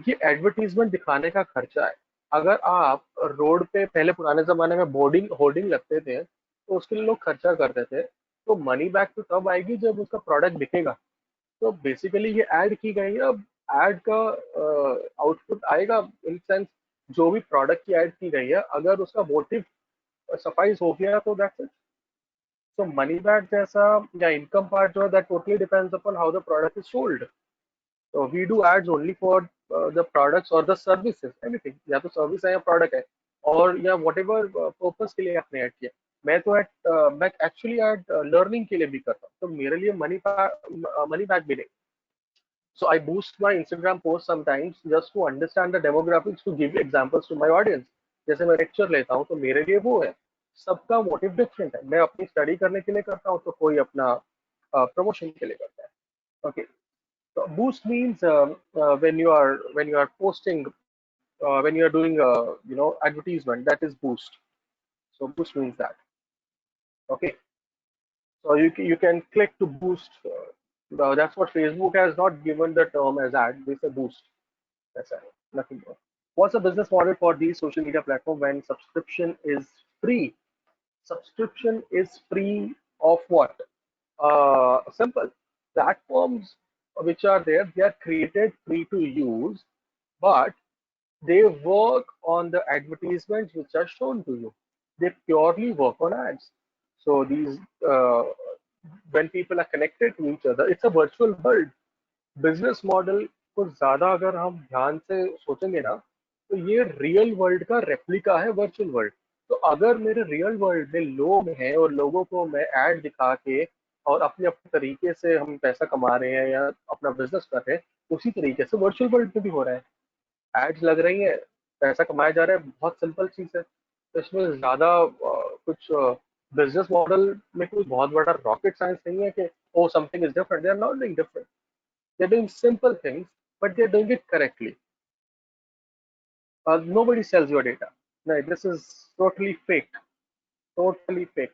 ये advertisement दिखाने का खर्चा है. अगर आप road पे पहले पुराने जमाने में बोर्डिंग होर्डिंग लगते थे तो उसके लिए लोग खर्चा करते थे, तो मनी बैक तो तब आएगी जब उसका प्रोडक्ट बिकेगा. तो बेसिकली ये ऐड की गई है. अब ऐड का आउटपुट आएगा इन सेंस जो भी प्रोडक्ट की ऐड की गई है अगर उसका मोटिव सफाइज हो गया तो that's it. So money back जैसा या income part जो है that totally depends upon how the product is sold. So we do ads only for the products or the services, anything. या तो सर्विस है या प्रोडक्ट है और या whatever पर्पस के लिए आपने ऐड किया. मैं एक्चुअली ऐड लर्निंग के लिए भी करता हूँ, तो मेरे लिए मनी बैक भी नहीं. So I boost my Instagram post sometimes just to understand the demographics to give examples to my audience. जैसे मैं लेक्चर लेता हूँ तो मेरे लिए वो है. सबका मोटिव डिफरेंट है. मैं अपनी स्टडी करने के लिए करता हूँ तो कोई अपना प्रमोशन के लिए करता है. Okay, so boost means when you are posting when you are doing advertisement, that is boost. So boost means that. Okay, so you can click to boost. That's what Facebook has not given the term as ad. They say boost. That's it. Nothing more. What's the business model for these social media platform when subscription is free? Subscription is free of what? Simple. Platforms which are there, they are created free to use, but they work on the advertisements which are shown to you. They purely work on ads. So these, when people are connected to each other, it's a virtual world. Business model को ज्यादा अगर हम ध्यान से सोचेंगे ना, तो ये रियल वर्ल्ड का रेप्लिका है वर्चुअल वर्ल्ड। तो अगर मेरे रियल वर्ल्ड में लोग हैं और लोगों को मैं ऐड दिखा के और अपने अपने तरीके से हम पैसा कमा रहे हैं या अपना बिजनेस कर रहे हैं, उसी तरीके से वर्चुअल वर्ल्ड में भी हो रहा है। एड्स लग रही है, पैसा कमाया जा रहा है, बहुत सिंपल चीज है। तो इसमें ज्यादा कुछ बिजनेस मॉडल में कोई बहुत बड़ा रॉकेट साइंस नहीं है कि ओ something is different. They are not doing different, they are doing simple things, but they are doing it correctly. Nobody sells your data. No, this is totally fake. Totally fake.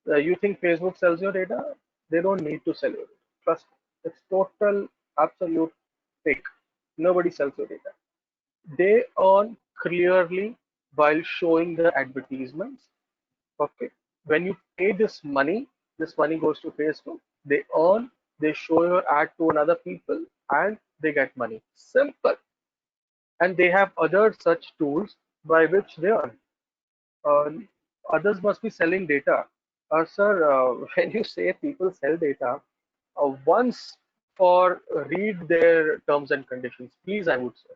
You think Facebook sells your data? They don't need to sell your data. Trust me. It's total, absolute fake. Nobody sells your data. They earn clearly while showing the advertisements. Okay. When you pay this money goes to Facebook. They earn, they show your ad to another people, and they get money. Simple. And they have other such tools by which they earn. Uh, Others must be selling data. Sir, when you say people sell data, once for read their terms and conditions, please, I would say.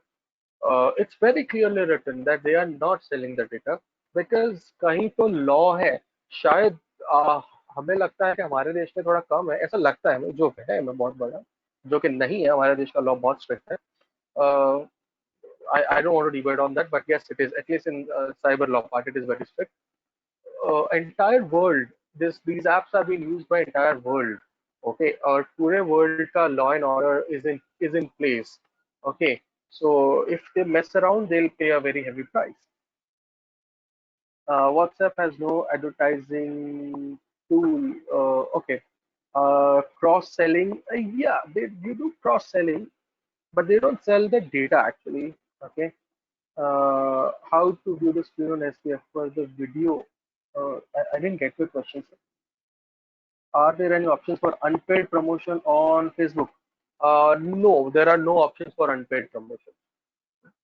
It's very clearly written that they are not selling the data because कहीं तो law है। शायद हमें लगता है कि हमारे देश में थोड़ा कम है, ऐसा लगता है हमें, जो है हमें बहुत बड़ा, जो कि नहीं है। हमारे देश का लॉ बहुत स्ट्रिक्ट है। I don't want to debate on that, but yes, it is, at least in cyber law part, it is very strict. Entire world, these apps are being used by entire world. Okay, और पूरे world का law and order is in place. Okay, so if they mess around, they'll pay a very heavy price. WhatsApp has no advertising tool. Okay, cross selling. Yeah, they do cross selling, but they don't sell the data actually. Okay, how to view the screen on SPF for the video. I didn't get your question, sir. Are there any options for unpaid promotion on Facebook? No, there are no options for unpaid promotion.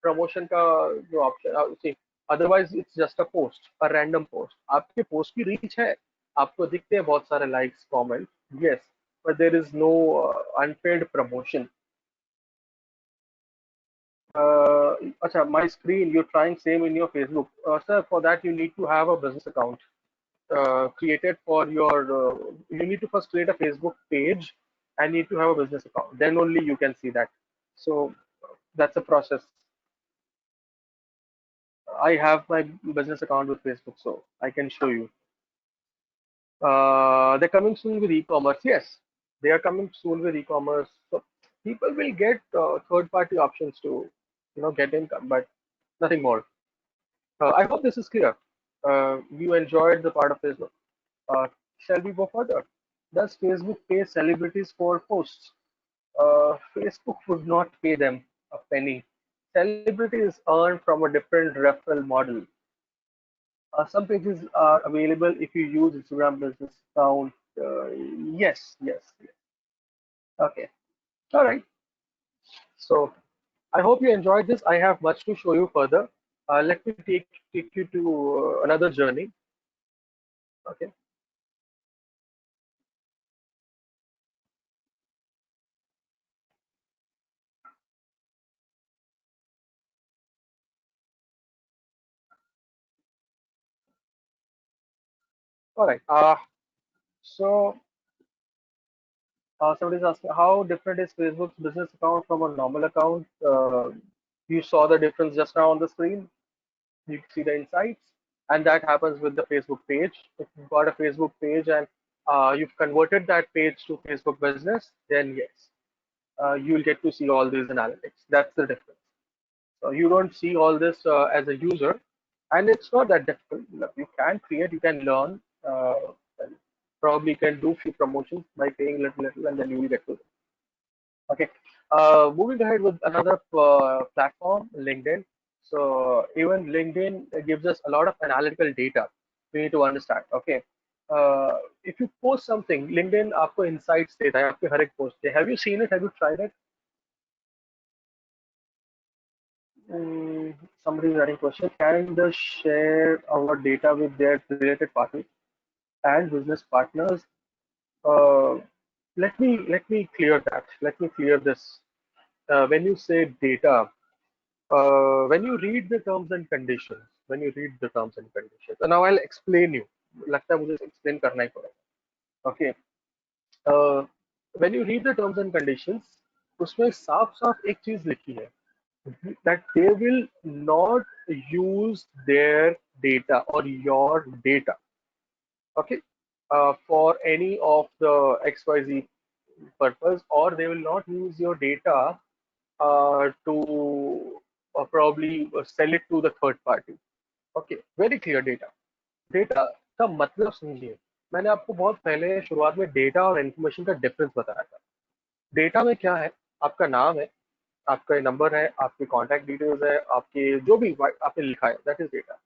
Promotion का जो option, see, otherwise it's just a post, a random post. आपके post की reach है, आपको दिखते हैं बहुत सारे likes, comments, yes, but there is no unpaid promotion. Acha, my screen, you're trying same in your Facebook. Sir, for that you need to have a business account created for your. You need to first create a Facebook page and need to have a business account. Then only you can see that. So that's a process. I have my business account with Facebook, so I can show you. They're coming soon with e-commerce. Yes, they are coming soon with e-commerce. So people will get third-party options to, get income, but nothing more. I hope this is clear. You enjoyed the part of Facebook. Uh, shall we go further? Does Facebook pay celebrities for posts? Facebook would not pay them a penny. Celebrities earn from a different referral model. Some pages are available if you use Instagram business account. Yes, yes, yes. Okay. All right. So I hope you enjoyed this. I have much to show you further. Let me take you to another journey. Okay. All right. So somebody's asking how different is Facebook's business account from a normal account? You saw the difference just now on the screen. You see the insights, and that happens with the Facebook page. If you've got a Facebook page and you've converted that page to Facebook business, then yes, you'll get to see all these analytics. That's the difference. So you don't see all this as a user, and it's not that difficult. Look, you can create, you can learn, and probably can do few promotions by paying little, and then you will get to it. Okay. Moving ahead with another platform, LinkedIn. So even LinkedIn gives us a lot of analytical data we need to understand. Okay. If you post something, LinkedIn आपको insights देता है आपके हर एक post पे. Have you seen it? Have you tried it? Somebody is writing question. Can they share our data with their related parties and business partners? Uh, let me clear that. Let me clear this. when you say data, when you read the terms and conditions, and now I'll explain you. लगता है मुझे explain करना ही पड़ेगा. Okay. When you read the terms and conditions, उसमें साफ साफ एक चीज लिखी है that they will not use their data or your data, okay, for any of the XYZ purpose, or they will not use your data to probably sell it to the third party. Okay, very clear data. Data का मतलब समझिए. मैंने आपको बहुत पहले शुरुआत में data और इंफॉर्मेशन का डिफरेंस बताया था. डेटा में क्या है? आपका नाम है, आपका नंबर है, आपके कॉन्टैक्ट डिटेल्स है, आपके जो भी आपने लिखा है, दैट इज डेटा.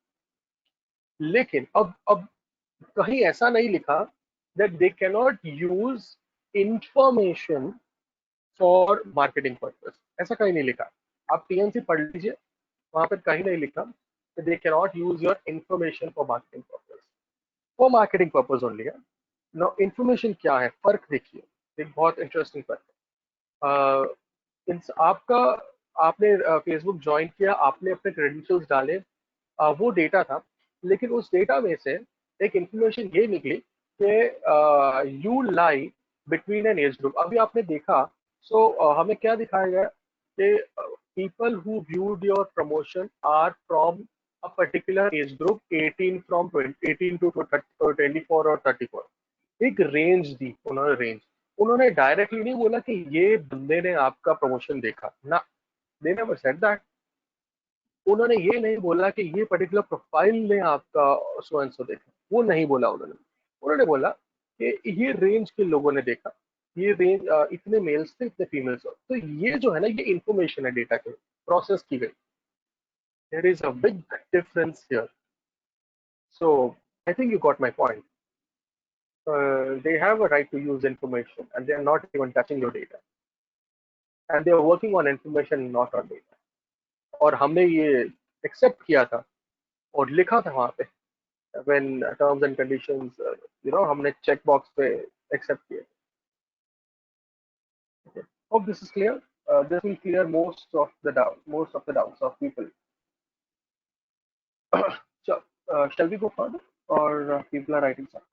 लेकिन अब कहीं ऐसा नहीं लिखा that they can not use information for marketing purpose. ऐसा कहीं नहीं लिखा. आप टीएनसी पढ़ लीजिए, वहां पर कहीं नहीं लिखा they can not use your information for marketing purpose. For marketing purpose only है. नाउ इंफॉर्मेशन क्या है? फर्क देखिए, एक बहुत इंटरेस्टिंग फर्क है. आपका आपने फेसबुक ज्वाइन किया, आपने अपने क्रेडेंशियल्स डाले, वो डेटा था. लेकिन उस डेटा में से एक इंफॉर्मेशन ये निकली कि you lie between an age group. अभी आपने देखा, सो हमें क्या दिखाया गया कि people who viewed your promotion are from a particular age group, 18 from 18 to 24 और 34. एक रेंज दी उन्होंने. रेंज उन्होंने डायरेक्टली नहीं बोला कि ये बंदे ने आपका प्रमोशन देखा ना. They never said that. उन्होंने ये नहीं बोला कि ये पर्टिकुलर प्रोफाइल ने आपका सो एंड सो देखा. वो नहीं बोला उन्होंने. उन्होंने बोला कि ये रेंज के लोगों ने देखा, ये रेंज इतने मेल्स थे, इतने फीमेल्स. तो ये जो है ना, ये इंफॉर्मेशन है डेटा के प्रोसेस की गई. There is a big difference here. So I think you got my point. They have a right to use information and they are not even touching your data, and they are working on information, not on data. और हमने ये accept किया था और लिखा था वहाँ पे when terms and conditions, हमने check box पे accept किए. Okay. Hope this is clear. This will clear most of the doubts of people. So, shall we go further, or people are writing something?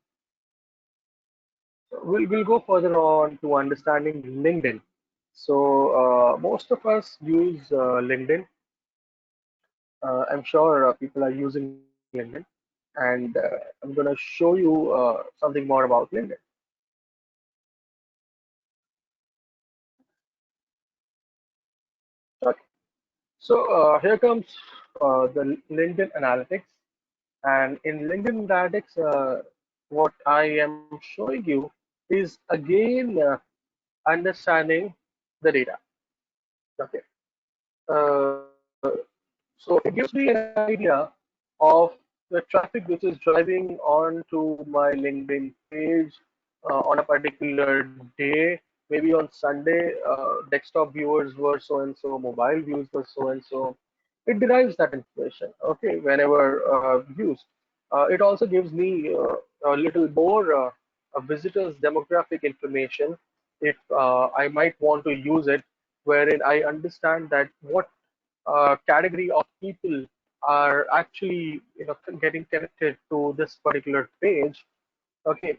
So we'll go further on to understanding LinkedIn. So most of us use LinkedIn. I'm sure people are using LinkedIn, and I'm going to show you something more about LinkedIn. Okay. So here comes the LinkedIn Analytics, and in LinkedIn Analytics, what I am showing you is again understanding the data. Okay. Uh, so it gives me an idea of the traffic which is driving onto my LinkedIn page on a particular day. Maybe on Sunday, desktop viewers were so and so, mobile views were so and so. It derives that information, okay, whenever used. It also gives me a little more visitors demographic information if I might want to use it, wherein I understand that what category of people are actually getting connected to this particular page. Okay,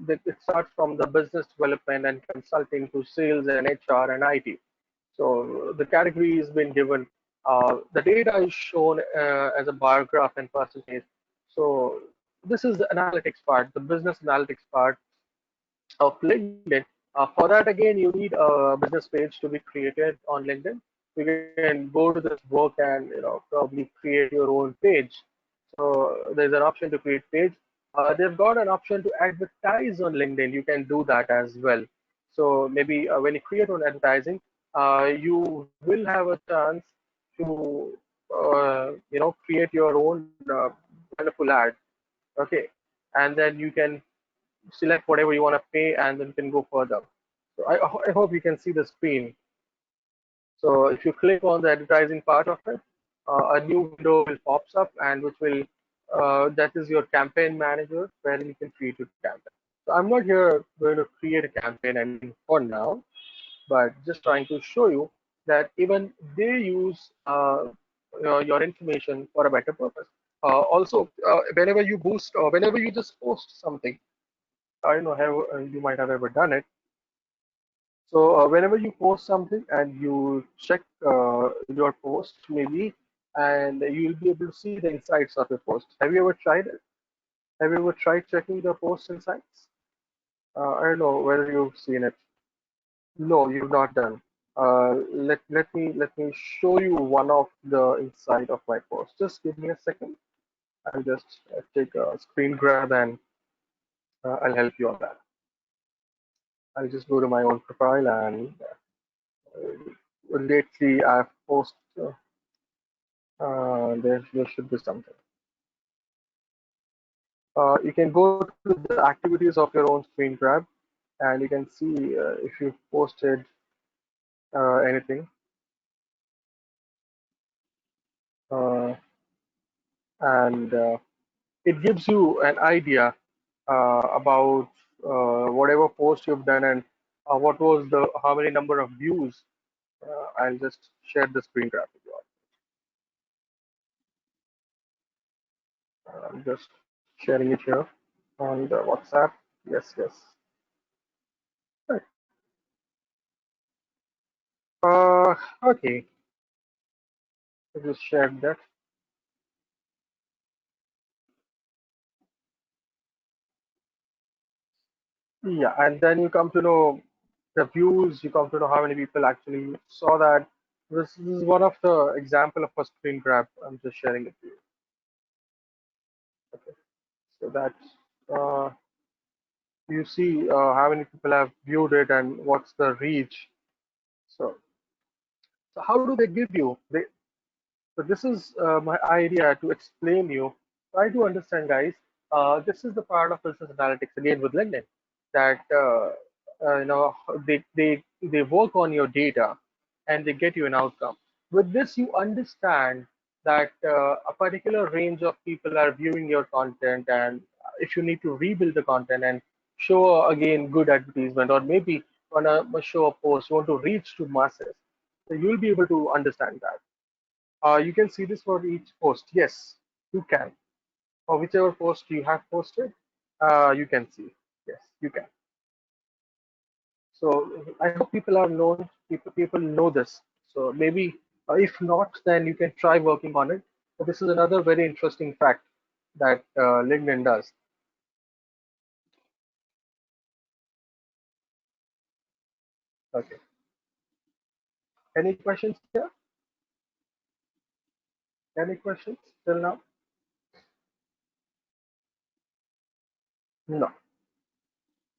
it starts from the business development and consulting to sales and HR and IT. So the category has been given. The data is shown as a bar graph and percentage. So this is the analytics part, the business analytics part of LinkedIn. For that, again, you need a business page to be created on LinkedIn. You can go to this work and probably create your own page. So there's an option to create page. They've got an option to advertise on LinkedIn. You can do that as well. So maybe when you create on advertising, you will have a chance to create your own wonderful ad. Okay, and then you can select whatever you want to pay, and then you can go further. So I hope you can see the screen. So if you click on the advertising part of it, a new window will pops up, and which will that is your campaign manager, where you can create your campaign. So I'm not here going to create a campaign, I mean, for now, but just trying to show you that even they use your information for a better purpose. Also, whenever you boost or whenever you just post something, I don't know how you might have ever done it. So whenever you post something and you check your post maybe, and you'll be able to see the insights of your post. Have you ever tried it? Have you ever tried checking the post insights? I don't know whether you've seen it. No, you've not done. Let me show you one of the inside of my post. Just give me a second. I'll just take a screen grab and I'll help you on that. I'll just go to my own profile and lately I've posted. There should be something. You can go to the activities of your own screen grab, and you can see if you've posted anything. Uh, and it gives you an idea about whatever post you've done and what was the how many number of views. I'll just share the screen grab with you all. I'm just sharing it here on the WhatsApp. Yes, yes. Right. Okay. I just shared that. Yeah, and then you come to know the views, you come to know how many people actually saw that. This is one of the example of a screen grab. I'm just sharing it with you. Okay, so that's you see how many people have viewed it and what's the reach. So, so how do they give you? So this is my idea to explain you. Try to understand, guys. This is the part of business analytics again with LinkedIn that you know they work on your data and they get you an outcome. With this, you understand that a particular range of people are viewing your content, and if you need to rebuild the content and show again good advertisement, or maybe on a show a post, you want to reach to masses, so you'll be able to understand that. You can see this for each post. Yes, you can. For whichever post you have posted, you can see. Yes, you can. So I hope people are known. People know this. So maybe if not, then you can try working on it. But this is another very interesting fact that LinkedIn does. Okay. Any questions here? Any questions till now? No.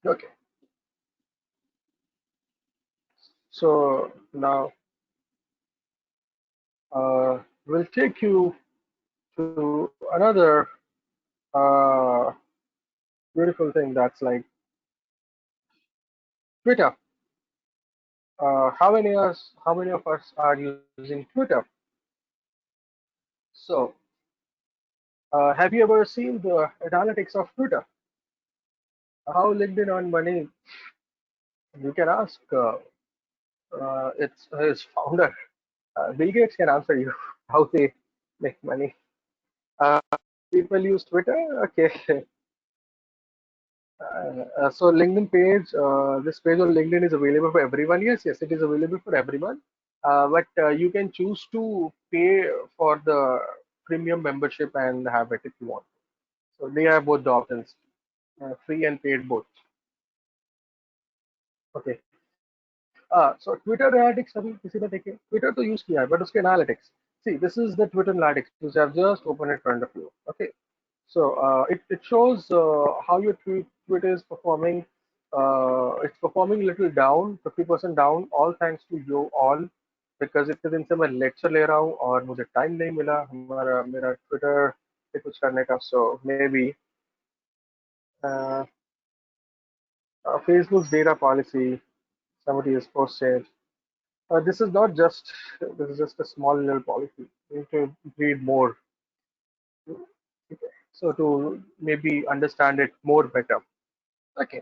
Okay. So now we'll take you to another uh, beautiful thing that's like Twitter. How many of us are using Twitter? So, have you ever seen the analytics of Twitter? How LinkedIn earn money? You can ask its his founder. Bill Gates can answer you how they make money. Uh, People use Twitter. Okay. So LinkedIn page, this page on LinkedIn is available for everyone. Yes, yes, it is available for everyone. But you can choose to pay for the premium membership and have it if you want. So they have both the options, free and paid both. Okay. So Twitter analytics अभी किसी ने देखे Twitter तो use किया है but उसके analytics. See, this is the Twitter analytics which I've just opened in front of you. Okay. So it shows how your tweet is performing. It's performing a little down, 50% down, all thanks to you all, because इतने दिन से मैं lecture ले रहा हूँ और मुझे time नहीं मिला हमारा मेरा Twitter पे कुछ करने का. So maybe uh, Facebook's data policy somebody has posted. This is not just this is just a small little policy. You need to read more. So to maybe understand it more better. Okay.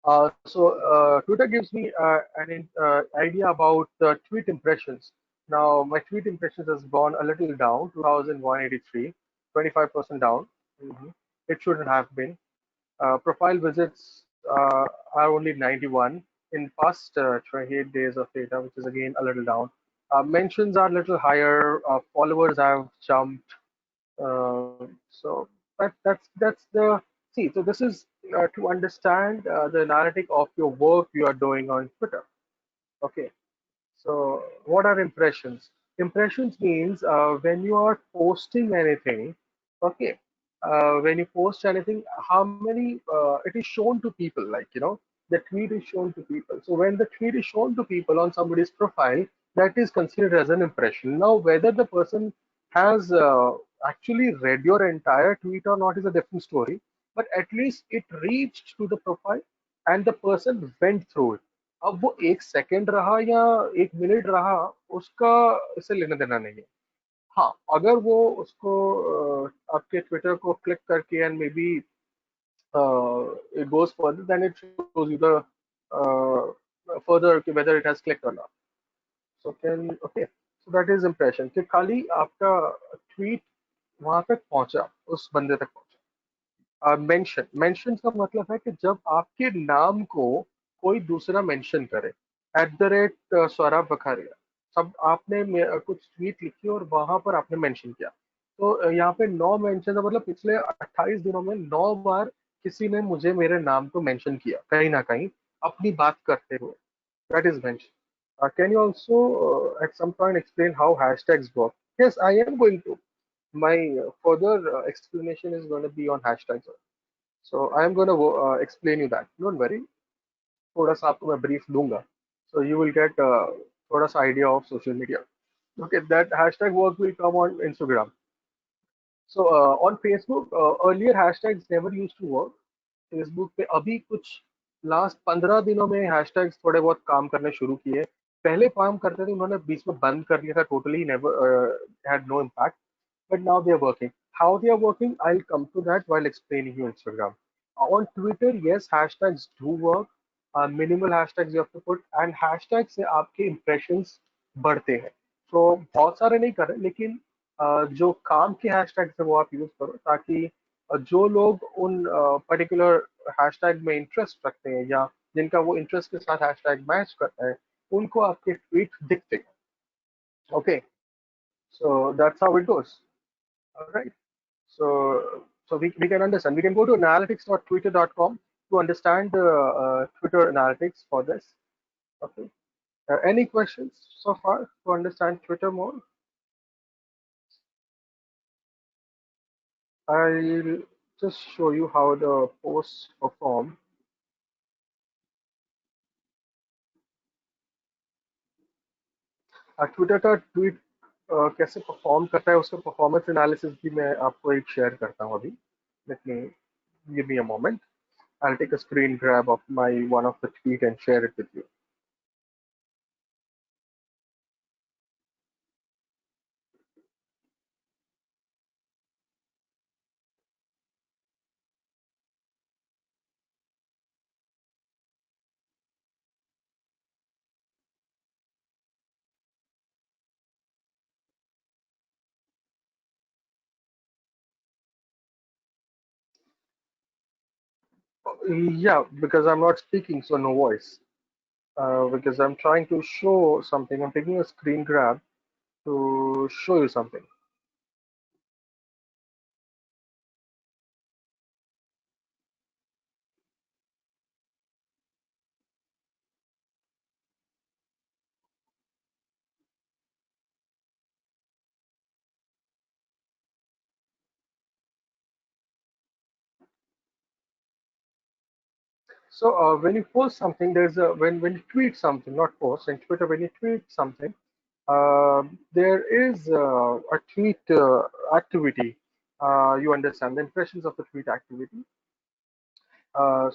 Twitter gives me an idea about the tweet impressions. Now, my tweet impressions has gone a little down, 2,183, 25% down. Mhm. It shouldn't have been. Profile visits are only 91 in past 28 days of data, which is again a little down. Mentions are a little higher. Followers have jumped. So that's the see. So this is to understand the analytic of your work you are doing on Twitter. Okay. So, what are impressions? Impressions means when you are posting anything, okay, when you post anything, how many it is shown to people, like, the tweet is shown to people. So, when the tweet is shown to people on somebody's profile, that is considered as an impression. Now, whether the person has actually read your entire tweet or not is a different story, but at least it reached to the profile and the person went through it. अब वो 1 second रहा या 1 minute रहा, उसका इससे लेना देना नहीं है। हाँ, अगर वो उसको आपके ट्विटर को क्लिक करके and may be it goes further, then it shows you the further whether it has clicked or not. So can okay, so that is impression कि खाली आपका tweet वहां तक पहुंचा, उस बंदे तक पहुंचा। मेंशन का मतलब है कि जब आपके नाम को कोई दूसरा मेंशन करे, @ सौरभ बखारिया, सब आपने कुछ ट्वीट लिखी और वहां पर आपने मेंशन किया, तो यहाँ पे 9 मेंशन है, मतलब पिछले 28 दिनों में 9 बार किसी ने मुझे मेरे नाम को मेंशन किया कहीं ना कहीं अपनी बात करते हुए। That is mention. Can you also at some point explain how hashtags work? Yes, I am going to. My further explanation is going to be on hashtags. So I am going to explain you that. Don't worry. थोड़ा सा आपको मैं brief दूंगा. So you will get थोड़ा सा idea of social media. Okay, that hashtag work will come on Instagram. So on Facebook, earlier hashtags never used to work. Facebook पे अभी कुछ लास्ट 15 दिनों में हैशटैग्स थोड़े बहुत काम करने शुरू किए। पहले काम करते थे, उन्होंने बीच में बंद कर दिया था, totally never had no impact, but now they are working. How they are working, I'll come to that while explaining you Instagram. On Twitter, yes, hashtags do work. Minimal hashtags you have to put, and hashtags से आपके impressions बढ़ते हैं। तो बहुत सारे नहीं कर रहे, लेकिन जो काम के hashtags है वो आप यूज करो, ताकि जो लोग उन पर्टिकुलर हैशटैग में इंटरेस्ट रखते हैं या जिनका वो इंटरेस्ट के साथ हैशटैग मैच करता है, उनको आपके ट्वीट दिखते हैं। Okay, so that's how it goes. Alright. So we can understand. We can go to analytics.twitter.com to understand Twitter analytics for this. Okay. Any questions so far to understand Twitter more? I'll just show you how the posts perform. Twitter का tweet कैसे perform करता है, उसका performance analysis भी मैं आपको एक share करता हूँ अभी। Let me give me a moment, I take a screen grab of my one of the tweet and share it with you. Yeah, because I'm not speaking, so no voice. Because I'm trying to show something. I'm taking a screen grab to show you something. So when you post something, there's a when you tweet something, not post. In Twitter, when you tweet something, there is a tweet activity. You understand the impressions of the tweet activity.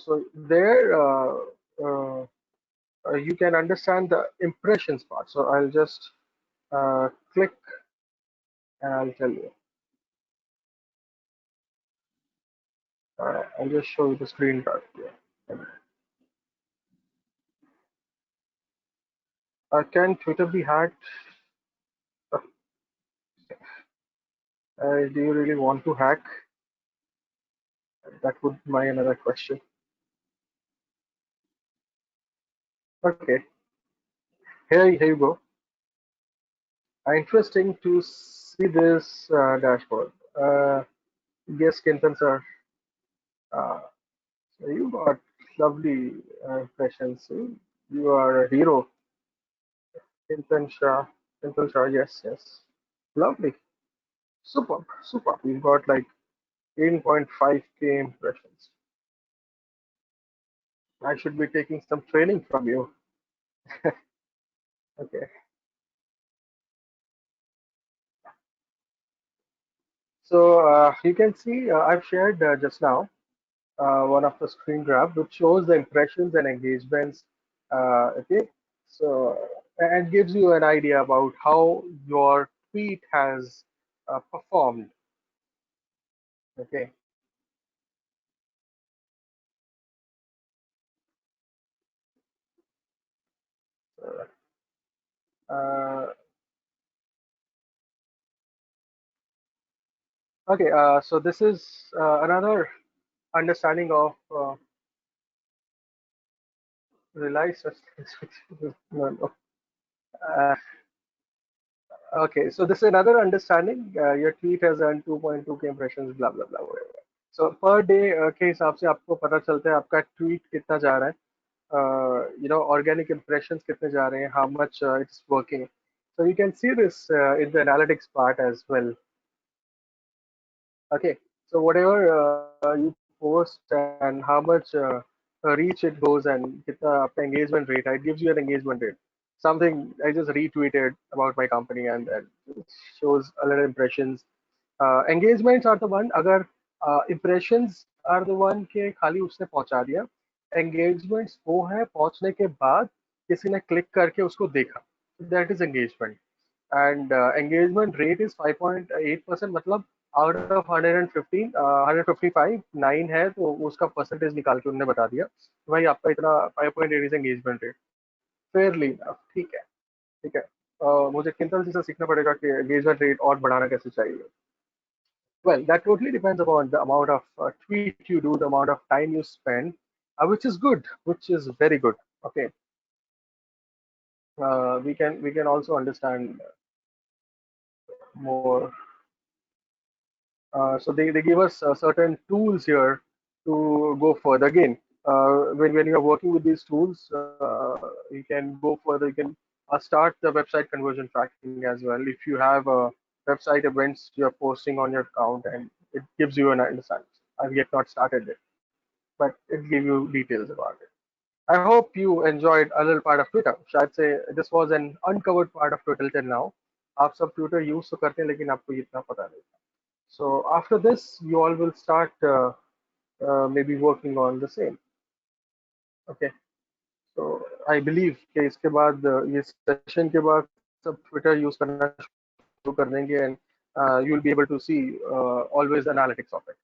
So there uh, you can understand the impressions part. So I'll just click and I'll tell you. I'll just show you the screen grab here. Can Twitter be hacked? Do you really want to hack? That would be my another question. Okay, here you go. Interesting to see this dashboard. Yes, Kintan sir. Uh, so you got lovely impressions. You are a hero, Kintan Shah. Kintan Shah, yes, yes. Lovely. Superb, superb. You got like 18.5K impressions. I should be taking some training from you. Okay. So you can see I've shared just now one of the screen grab which shows the impressions and engagements. Okay. So and gives you an idea about how your tweet has performed. Okay. So, uh, okay. So this is another understanding of realize. No, no. Uh, Okay, so this is another understanding. Your tweet has earned 2.2K impressions, blah blah blah, whatever. So per day के हिसाब से आपको पता चलता है आपका tweet कितना जा रहा है. Organic impressions कितने जा रहे हैं, how much it's working. So you can see this in the analytics part as well. Okay, so whatever you post and how much reach it goes and कितना आपका engagement rate, it gives you an engagement rate. Something I just retweeted about my company and it shows a lot of impressions. Engagements are the one. अगर impressions are the one के खाली उसने पहुंचा दिया. Engagements वो है पहुंचने के बाद किसी ने click करके उसको देखा. That is engagement. And engagement rate is 5.8%. मतलब out of 115 155 9 है तो उसका परसेंटेज निकाल के उन्होंने बता दिया कि भाई आपका इतना 5.8 is engagement rate. Fairlie enough. ठीक है, ठीक है. मुझे किंतल जी से सीखना पड़ेगा कि एंगेजमेंट रेट और बढ़ाना कैसे चाहिए. Well, that totally depends upon the amount of tweet you do, the amount of time you spend, which is good, which is very good. Okay, we can also understand more. So they give us certain tools here to go further. Again, when you are working with these tools, you can go further. You can start the website conversion tracking as well. If you have website events you're posting on your account, and it gives you an understanding. I've yet not started it, but it gives you details about it. I hope you enjoyed a little part of Twitter. शायद से this was an uncovered part of Twitter till now. आप सब Twitter use तो करते हैं लेकिन आपको ये इतना पता नहीं. So after this, you all will start maybe working on the same. Okay. So I believe कि इसके बाद ये session के बाद सब Twitter use करना शुरू कर देंगे and you will be able to see always analytics of it.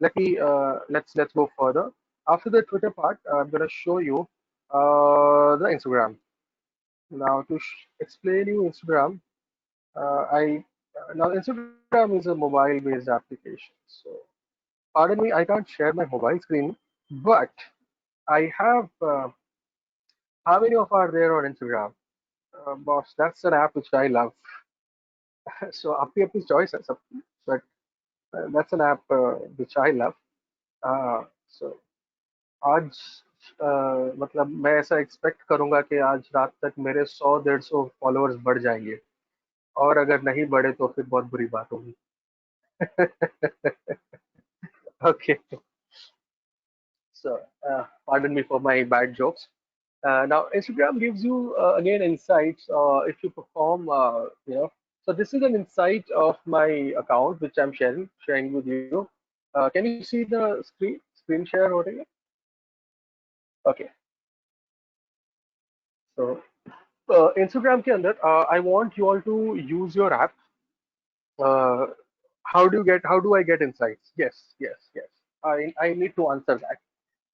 Let's go further. After the Twitter part, I'm gonna show you the Instagram. Now to explain you Instagram, I now Instagram is a mobile-based application. So pardon me, I can't share my mobile screen, but I have. How many of are there on Instagram? Boss, that's an app which I love. So अपनी choice है सब, but that's an app which I love. So आज मतलब मैं ऐसा expect करूंगा कि आज रात तक मेरे 100 150 फॉलोअर्स बढ़ जाएंगे और अगर नहीं बढ़े तो फिर बहुत बुरी बात होगी. Okay, so pardon me for my bad jokes. Now Instagram gives you again insights if you perform so this is an insight of my account which I'm sharing with you. Can you see the screen share over here? Okay, so Instagram के अंदर I want you all to use your app. uh, how do I get insights? Yes, I need to answer that.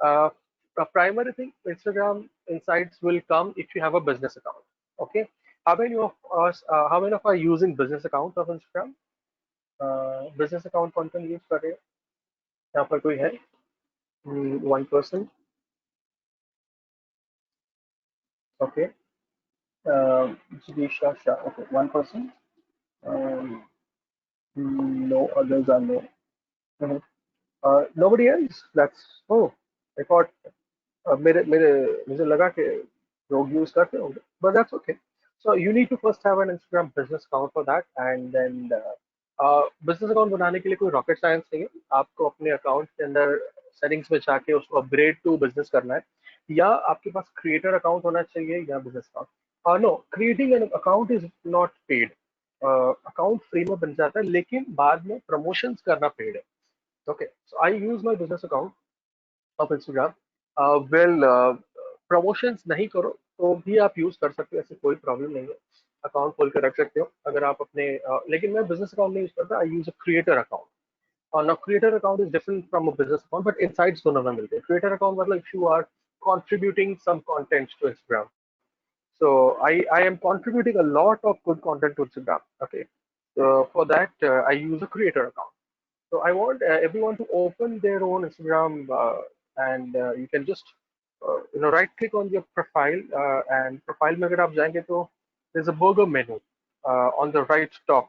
uh, a primary thing, Instagram insights will come if you have a business account. Okay. How many of us, how many of are using business account of Instagram? Business account कौन कौन use कर रहे हैं? यहाँ पर कोई है? One person. Okay. Jidisha Shah. Okay, one person. Um, no others are no. Mhm. Nobody else. That's oh. I thought मेरे मेरे मुझे लगा कि लोग यूज करते होंगे, but that's okay. So you need to first have an Instagram business account for that, and then business account बनाने के लिए कोई rocket science नहीं है. आपको अपने account के अंदर settings में जाके उसको upgrade to business करना है, या आपके पास creator account होना चाहिए या business account. No, creating an account is not paid. Account free में बन जाता है, लेकिन बाद में promotions करना paid है. Okay, so I use my business account of Instagram. Well, promotions नहीं करो तो भी आप यूज कर सकते हो, ऐसे कोई प्रॉब्लम नहीं है। अकाउंट खोल के रख सकते हो अगर आप अपने लेकिन मैं बिजनेस अकाउंट नहीं यूज करता, I use a creator account. और ना, creator account is different from a business account, but insights दोनों में मिलते हैं। क्रिएटर अकाउंट मतलब if you are contributing some content to Instagram. So I am contributing a lot of good content to Instagram. Okay. So for that, I use a creator account. So I want everyone to open their own Instagram, and you can just right click on your profile, and profile में अगर आप जाएंगे तो there's a burger menu on the right top.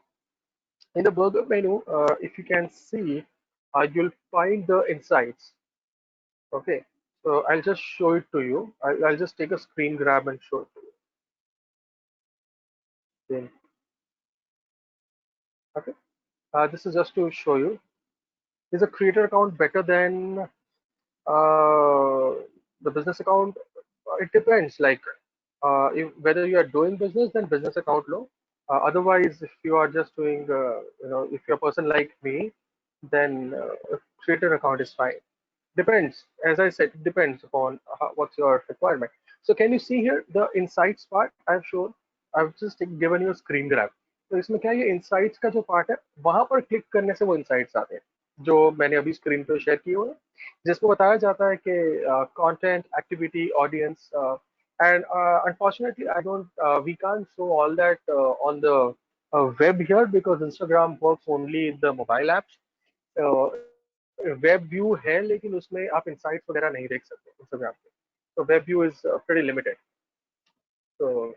In the burger menu, if you can see, you'll find the insights. Okay, so I'll just show it to you. I'll just take a screen grab and show it to you. Okay, this is just to show you. Is a creator account better than the business account? It depends. Like whether you are doing business, then business account low. Otherwise, if you are just doing, if you're a person like me, then a creator account is fine. Depends. As I said, it depends upon what's your requirement. So can you see here the insights part I've shown? I've just given you a screen grab. तो इसमें क्या है, ये insights का जो part है, वहां पर click करने से वो insights आते हैं जो मैंने अभी screen पे share किए हुए हैं, जिसमें बताया जाता है कि content, activity, audience, and unfortunately I don't we can't show all that on the web here because Instagram works only in the mobile apps. Web view है लेकिन उसमें आप इंसाइट्स वगैरह नहीं देख सकते इंस्टाग्राम पे, तो web view is pretty limited. So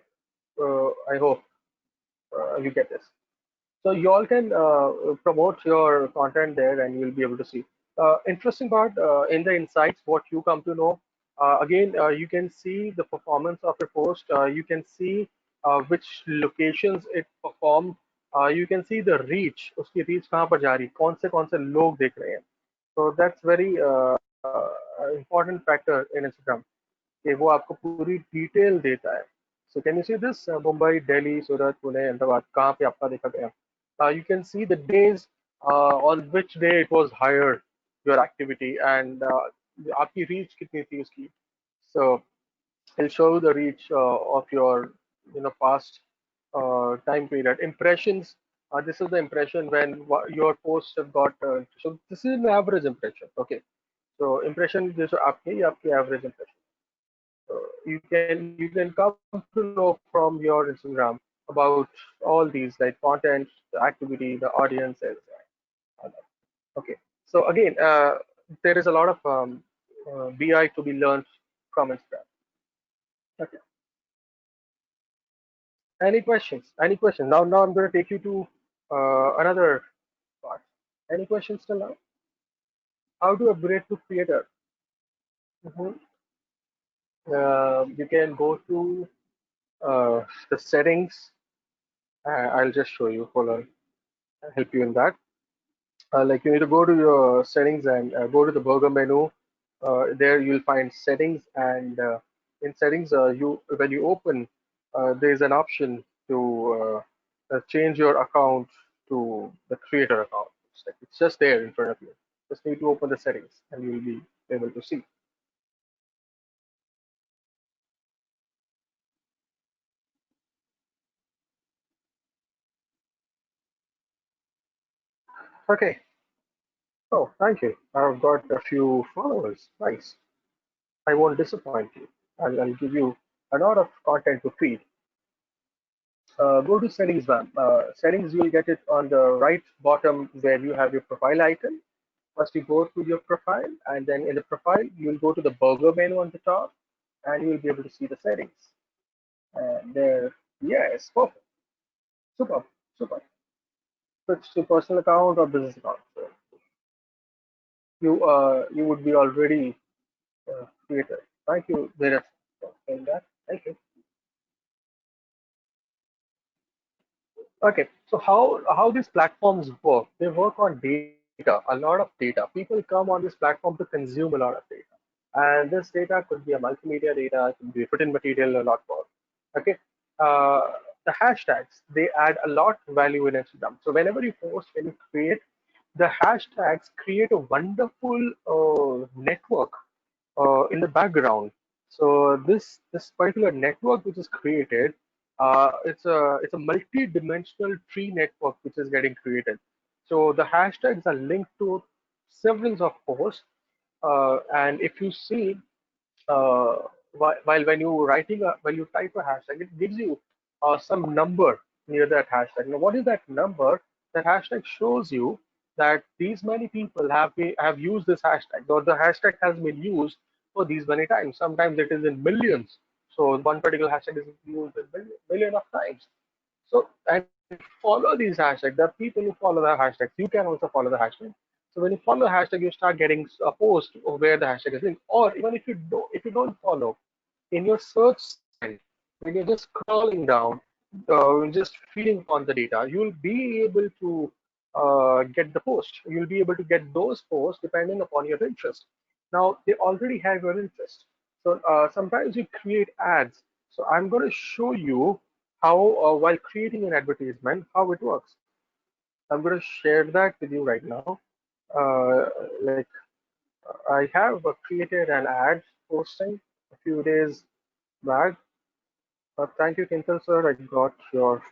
I hope you get this. So you all can promote your content there and you'll be able to see. Interesting part in the insights, what you come to know. Again, you can see the performance of your post. You can see which locations it performed. You can see the reach. उसकी reach कहाँ पर जा रही, कौन से लोग देख रहे हैं. So that's very important factor in Instagram कि वो आपको पूरी डिटेल देता है. So can you see this? Mumbai, Delhi, Surat, Pune, Ahmedabad, कहाँ पे आपका देखा गया? You can see the days on which day it was higher, your activity, and आपकी reach कितनी थी उसकी. So it'll show you the reach of your past time period. Impressions. This is the impression when your posts have got. So this is an average impression. Okay. So impression is आपकी average impression. You can come to know from your Instagram about all these like content, the activity, the audiences. All that. Okay. So again, there is a lot of BI to be learned from Instagram. Okay. Any questions? Any questions? Now I'm going to take you to another part. Any questions till now? How to upgrade to creator? Mhm. You can go to the settings. I'll just show you. Hold on. I'll help you in that. Like you need to go to your settings and go to the burger menu. There you'll find settings, and in settings, you when you open, there's an option to change your account to the creator account. It's just there in front of you. Just need to open the settings, and you'll be able to see. Okay. Oh, thank you. I've got a few followers. Nice. I won't disappoint you. I'll give you a lot of content to feed. Go to settings, ma'am. Settings, you'll get it on the right bottom where you have your profile icon. First, you go to your profile, and then in the profile, you'll go to the burger menu on the top, and you will be able to see the settings. And there, yes, perfect, super, super. Switch to personal account or business account. So you would be already created. Thank you, Dheeraj, for saying that. Thank you. Okay, so how these platforms work? They work on data, a lot of data. People come on this platform to consume a lot of data, and this data could be a multimedia data, it could be written material, a lot more. Okay, uh, the hashtags, they add a lot of value in Instagram. So whenever you post, when you create, the hashtags create a wonderful network in the background. So this particular network which is created, it's a multi-dimensional tree network which is getting created. So the hashtags are linked to several of posts, and if you see, uh, while when you type a hashtag, it gives you some number near that hashtag. Now, what is that number? That hashtag shows you that these many people have used this hashtag, or the hashtag has been used for these many times. Sometimes it is in millions. So one particular hashtag is used in million of times. So, and if you follow these hashtags, there are people who follow the hashtags. You can also follow the hashtag. So when you follow the hashtag, you start getting a post where the hashtag is linked. Or even if you don't follow, in your search segment, when you're just scrolling down, just feeding on the data, you'll be able to get the post. You'll be able to get those posts depending upon your interest. Now, they already have your interest. So sometimes you create ads. So I'm going to show you how, while creating an advertisement, how it works. I'm going to share that with you right now. Like I have created an ad posting a few days back. Thank you, Kintal sir. I got your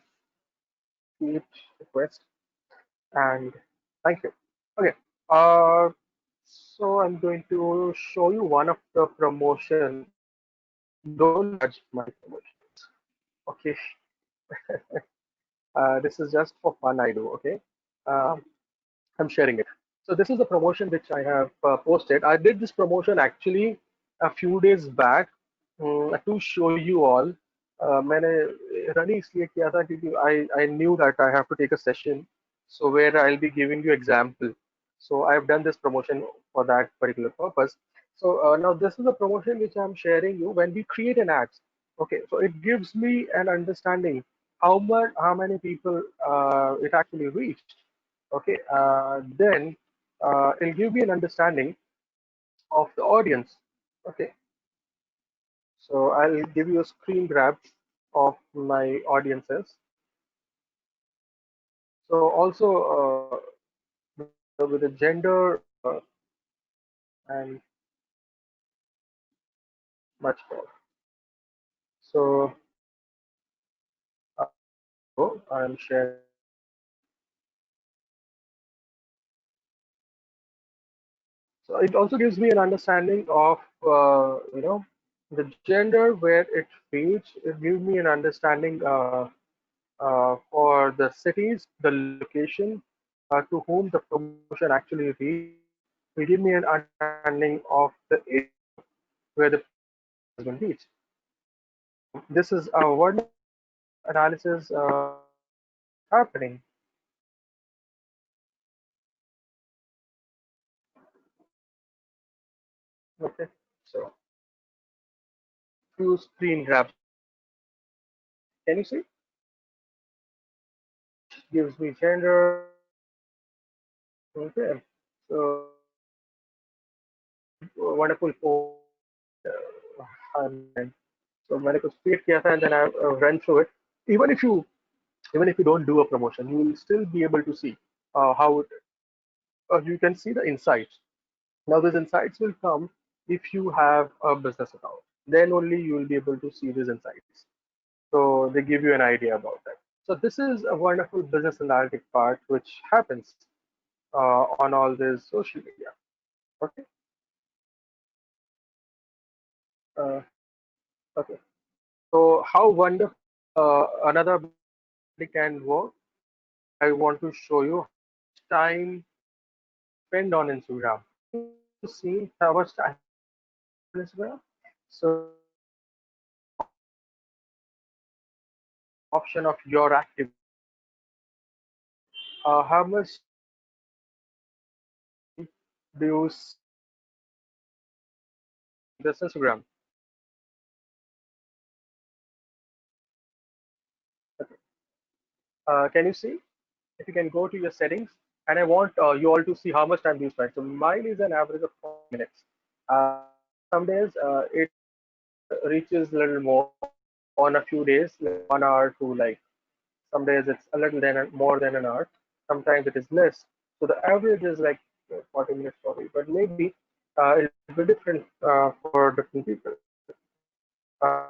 tweet request and thank you. Okay. Uh, so I'm going to show you one of the promotion. Don't judge my promotions. Okay. This is just for fun. I do. Okay. Um, I'm sharing it. So this is a promotion which I have posted. I did this promotion actually a few days back to show you all. मैंने run ही इसलिए किया था क्योंकि I knew that I have to take a session, so where I'll be giving you example. So I've done this promotion for that particular purpose. So now this is a promotion which I'm sharing you when we create an ads. Okay, so it gives me an understanding how many people it actually reached. Okay, then it'll give me an understanding of the audience. Okay, so I'll give you a screen grab of my audiences. So also with the gender and much more. So I'm sharing. So it also gives me an understanding of the gender where it fits. It gives me an understanding for the cities, the location to whom the promotion actually reached. Will give me an understanding of the area where the promotion has been reached. This is a word analysis happening. Okay, so few screen grabs. Can you see? Gives me gender. Okay, so wonderful post. And so मैंने कुछ create किया था and then I ran through it. Even if you even if you don't do a promotion, you will still be able to see how it, you can see the insights. Now, those insights will come if you have a business account. Then only you will be able to see these insights. So they give you an idea about that. So this is a wonderful business analytic part which happens on all this social media. Okay. Uh, okay. So how wonderful another it can work. I want to show you time spent on Instagram. To see how much time on Instagram. So option of your activity. How much do you see this Instagram? Okay. Can you see? If you can go to your settings, and I want you all to see how much time do you spend. So mine is an average of 40 minutes. Some days it reaches a little more on a few days, like 1 hour to like some days it's a little more than an hour. Sometimes it is less. So the average is like 40 minutes probably, but maybe it'll be different for different people. Uh,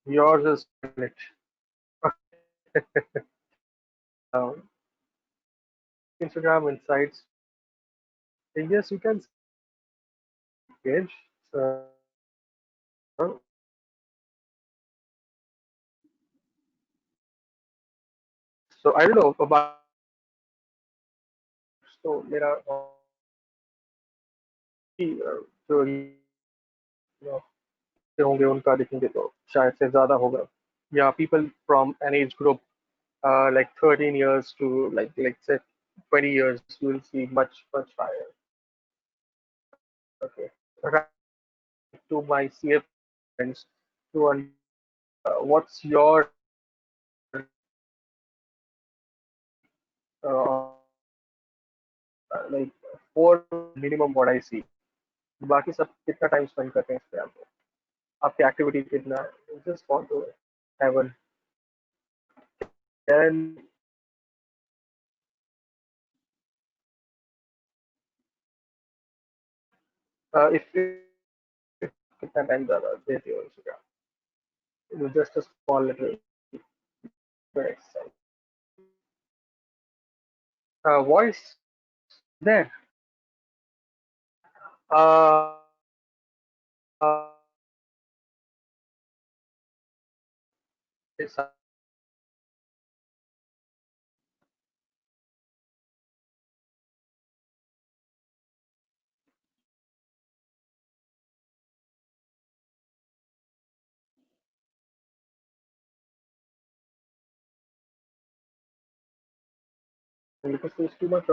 yours is 10 minutes. Um, Instagram Insights. Yes, you can page. So, so I don't know about तो मेरा जो होंगे उनका देखेंगे तो शायद से ज़्यादा होगा या people from an age group like 13 years to like say 20 years you will see much higher. Okay, right to my CF friends to what's your uh, like 4 minimum what I see बाकी सब कितना time spend करते हैं इस पे आप आपकी activity कितना just want to have an if कितना टाइम ज़्यादा देते हो Instagram just a small little exercise voice there uh, uh it's because there's too much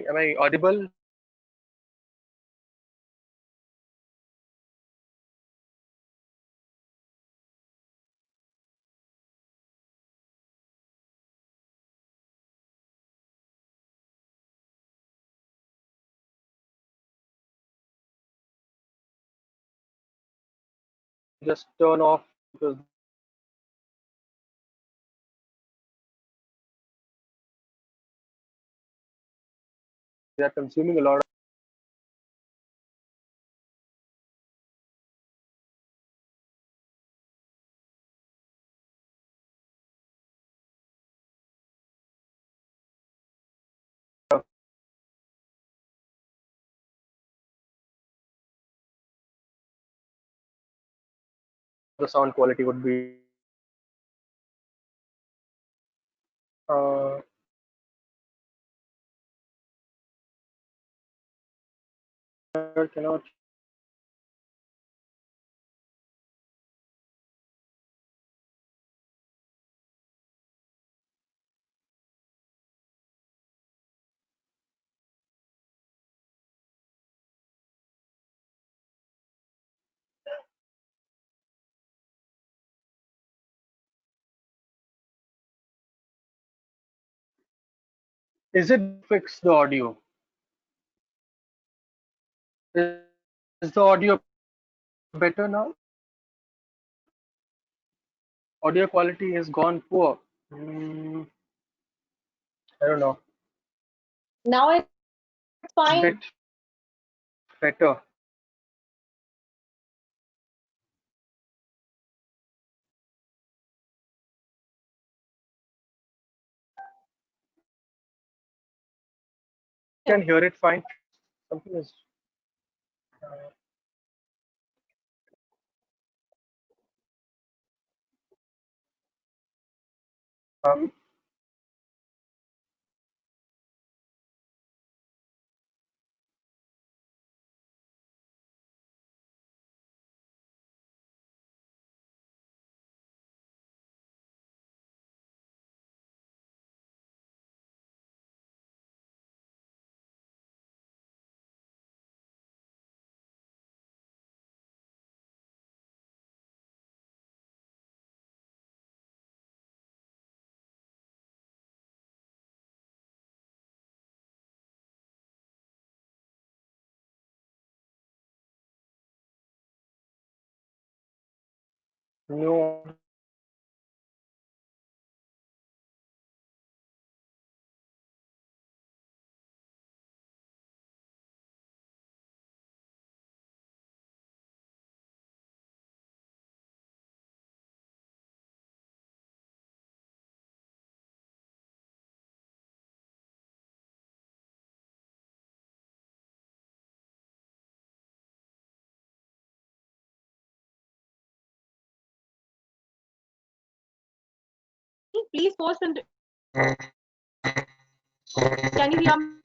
am I audible just turn off because they are consuming a lot of the sound quality would be uh, cannot is it fix the audio Is the audio better now? Audio quality has gone poor. I don't know. Now it's Bit fine. better. Can hear it fine. Something is. Um, no. Please post and can you hear me?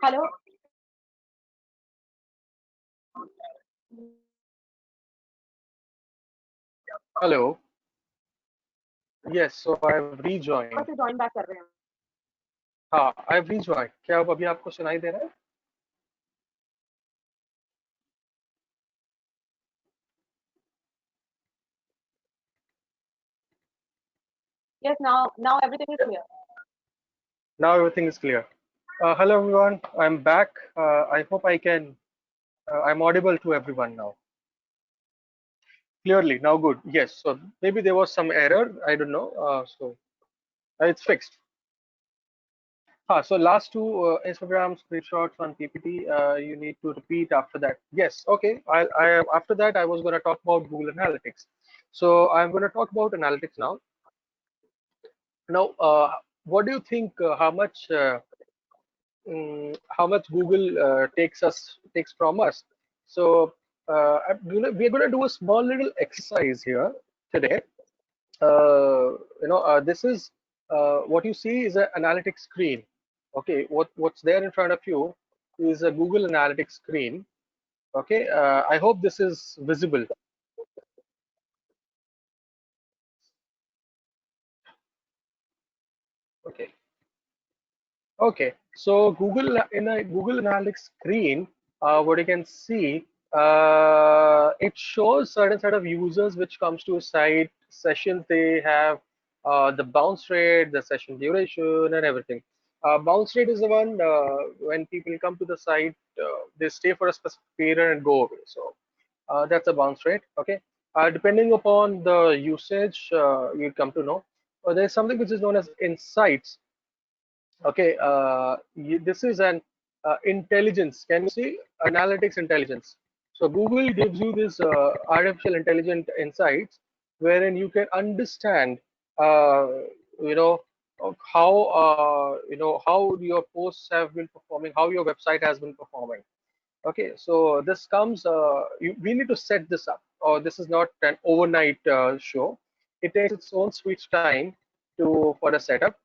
Hello. Hello. Yes, so I've rejoined. से join back कर रहे हैं. हाँ, I've rejoined. क्या अब अभी आपको सुनाई दे रहा है? Yes, now everything is clear. Now everything is clear. Hello everyone. I'm back. I hope I can. I'm audible to everyone now. Clearly, now good. Yes. So maybe there was some error. I don't know. So it's fixed. So last two Instagram screenshots on PPT, you need to repeat after that. Yes, okay. After that I was going to talk about Google Analytics. So I'm going to talk about analytics now. Now, what do you think? How much Google takes from us? So we're going to do a small little exercise here today. This is what you see is an analytics screen. Okay, what's there in front of you is a Google Analytics screen. Okay, I hope this is visible. Okay. Okay, so Google in a Google Analytics screen, what you can see, it shows certain set of users which comes to a site, sessions they have, the bounce rate, the session duration, and everything. Bounce rate is the one when people come to the site, they stay for a specific period and go away. So that's a bounce rate. Okay, depending upon the usage, you come to know. There's something which is known as insights. Okay, this is an intelligence. Can you see analytics intelligence? So Google gives you this artificial intelligent insights, wherein you can understand, uh, you know, how your posts have been performing, how your website has been performing. Okay, so this comes. We need to set this up, or this is not an overnight show. It takes its own sweet time for the setup.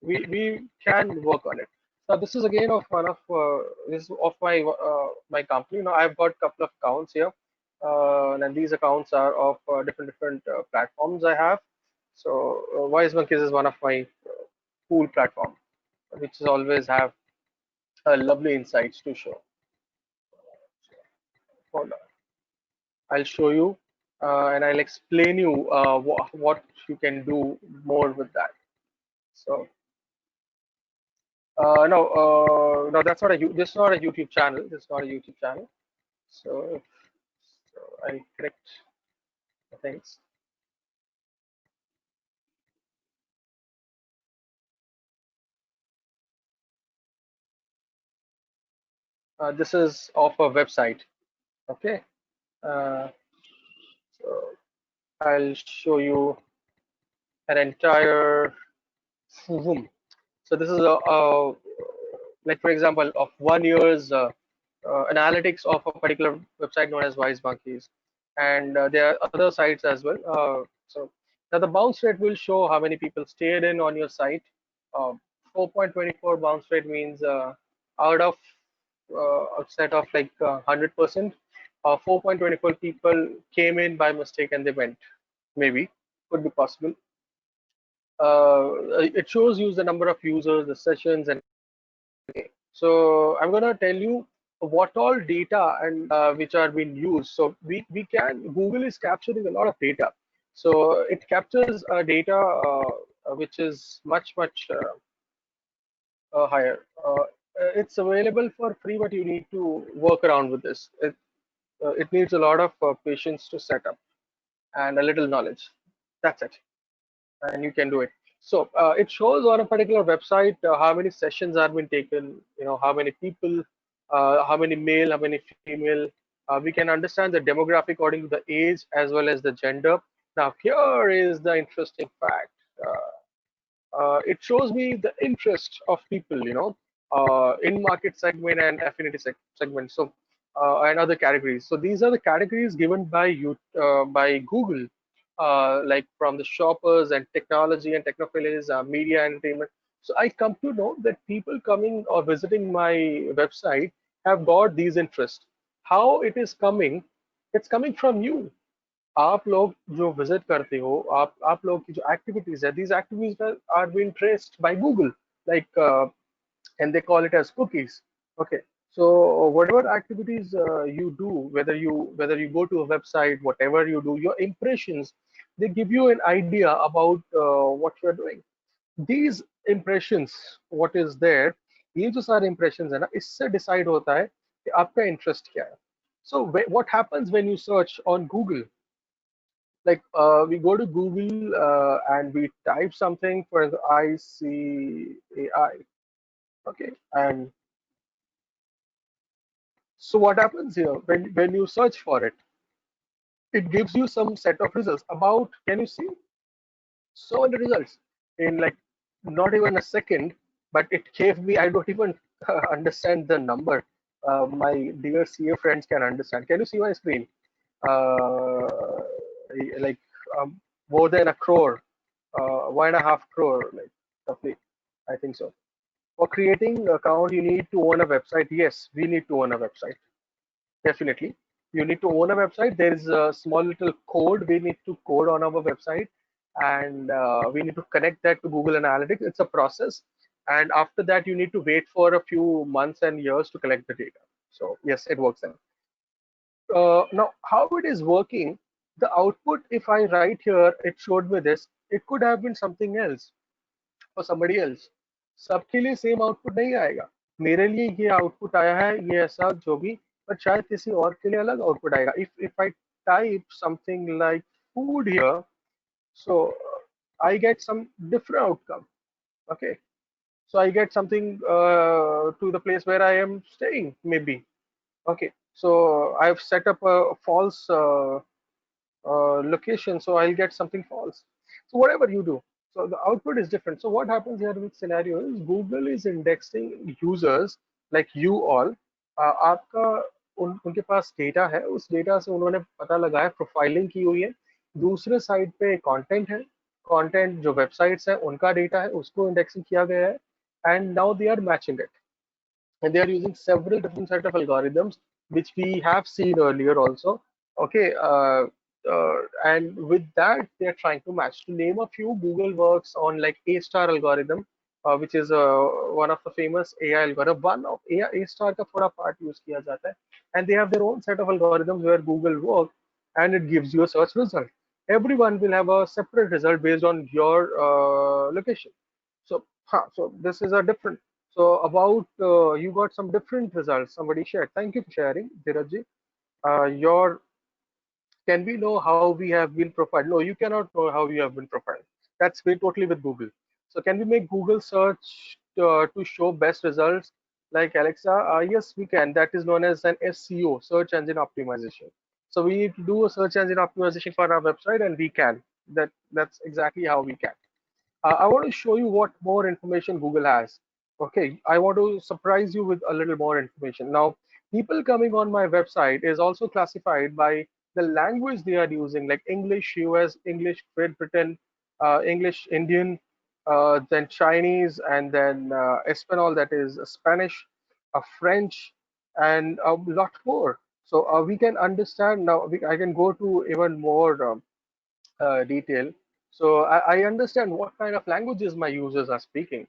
We can work on it. So this is again of one of this is of my company. Now I've got a couple of accounts here, and these accounts are of different platforms I have. So Wise Monkeys is one of my cool platform, which is always have lovely insights to show. Hold on. I'll show you, and I'll explain you what you can do more with that. So. No, that's not a this is not a YouTube channel. This is not a YouTube channel. So, so I correct the things. This is of a website. Okay. Uh, so I'll show you an entire room. So this is a like for example of 1 year's analytics of a particular website known as Wise Monkeys, and there are other sites as well. So now the bounce rate will show how many people stayed in on your site. Uh, 4.24 bounce rate means out of a set of like 100%, 4.24 people came in by mistake and they went. Maybe could be possible. It shows you the number of users, the sessions, and so I'm gonna tell you what all data and which are being used. So we can Google is capturing a lot of data. So it captures data which is much higher. It's available for free, but you need to work around with this. It needs a lot of patience to set up and a little knowledge. That's it, and you can do it. So it shows on a particular website how many sessions are being taken, how many people, how many male, how many female. We can understand the demographic according to the age as well as the gender. Now here is the interesting fact. It shows me the interest of people, in market segment and affinity segment. So and other categories. So these are the categories given by you by Google, like from the shoppers and technology and technophilies, media entertainment. So I come to know that people coming or visiting my website have got these interests. How it is coming? It's coming from you. आप लोग जो visit करते हो आप लोग की जो activities है these activities are being traced by Google, like and they call it as cookies. Okay, so whatever activities you do, whether you go to a website, whatever you do, your impressions, they give you an idea about what you're doing. These impressions, what is there, ये जो सारे impressions है ना, इससे decide होता है कि आपका interest क्या है. So what happens when you search on Google? like we go to Google and we type something, for example, ICAI, okay, and so what happens here when you search for it, it gives you some set of results about, can you see, so many results in like not even a second, but it gave me, I don't even understand the number. My dear CA friends can understand. Can you see my screen? Uh, like more than a crore, 1.5 crore, like roughly, I think so. For creating account, you need to own a website. Yes, we need to own a website. Definitely. You need to own a website. There is a small little code we need to code on our website, and we need to connect that to Google Analytics. It's a process. And after that, you need to wait for a few months and years to collect the data. So yes, it works then. Now, how it is working, the output, if I write here, it showed me this. It could have been something else for somebody else. सबके लिए same output नहीं आएगा. मेरे लिए ये output आया है, ये ऐसा जो भी, पर शायद किसी और के लिए अलग आउटपुट आएगा. If I type something like food here, so I get some different outcome. Okay, so I get something to the place where I am staying, maybe. Okay, so I've set up a false location, so I'll get something false. So whatever you do, so the output is different. So what happens here with scenario is Google is indexing users like you all. आपका उनके पास data है, उस data से उन्होंने पता लगाया, profiling की हुई है. दूसरे साइड पे कंटेंट है, कंटेंट जो वेबसाइट्स है उनका डेटा है, उसको इंडेक्सिंग किया गया है, and now they are matching it, and they are using several different set of algorithms which we have seen earlier also. Okay, and with that they are trying to match. To name a few, Google works on like A star algorithm, which is one of the famous AI algorithm. One of A star का थोड़ा part use किया जाता है, and they have their own set of algorithms where Google work, and it gives you a search result. Everyone will have a separate result based on your location. So, so this is a different. So about you got some different results. Somebody shared. Thank you for sharing, Dheeraj. Your, can we know how we have been profiled? No, you cannot know how you have been profiled. That's been totally with Google. So can we make Google search to show best results like Alexa? Yes, we can. That is known as an SEO, search engine optimization. So we need to do a search engine optimization for our website, and we can. That's exactly how we can. I want to show you what more information Google has. Okay, I want to surprise you with a little more information. Now, people coming on my website is also classified by the language they are using, like English US, English Great Britain, English Indian, then Chinese, and then Espanol, that is Spanish, French, and a lot more. So we can understand now. I can go to even more detail. So I understand what kind of languages my users are speaking.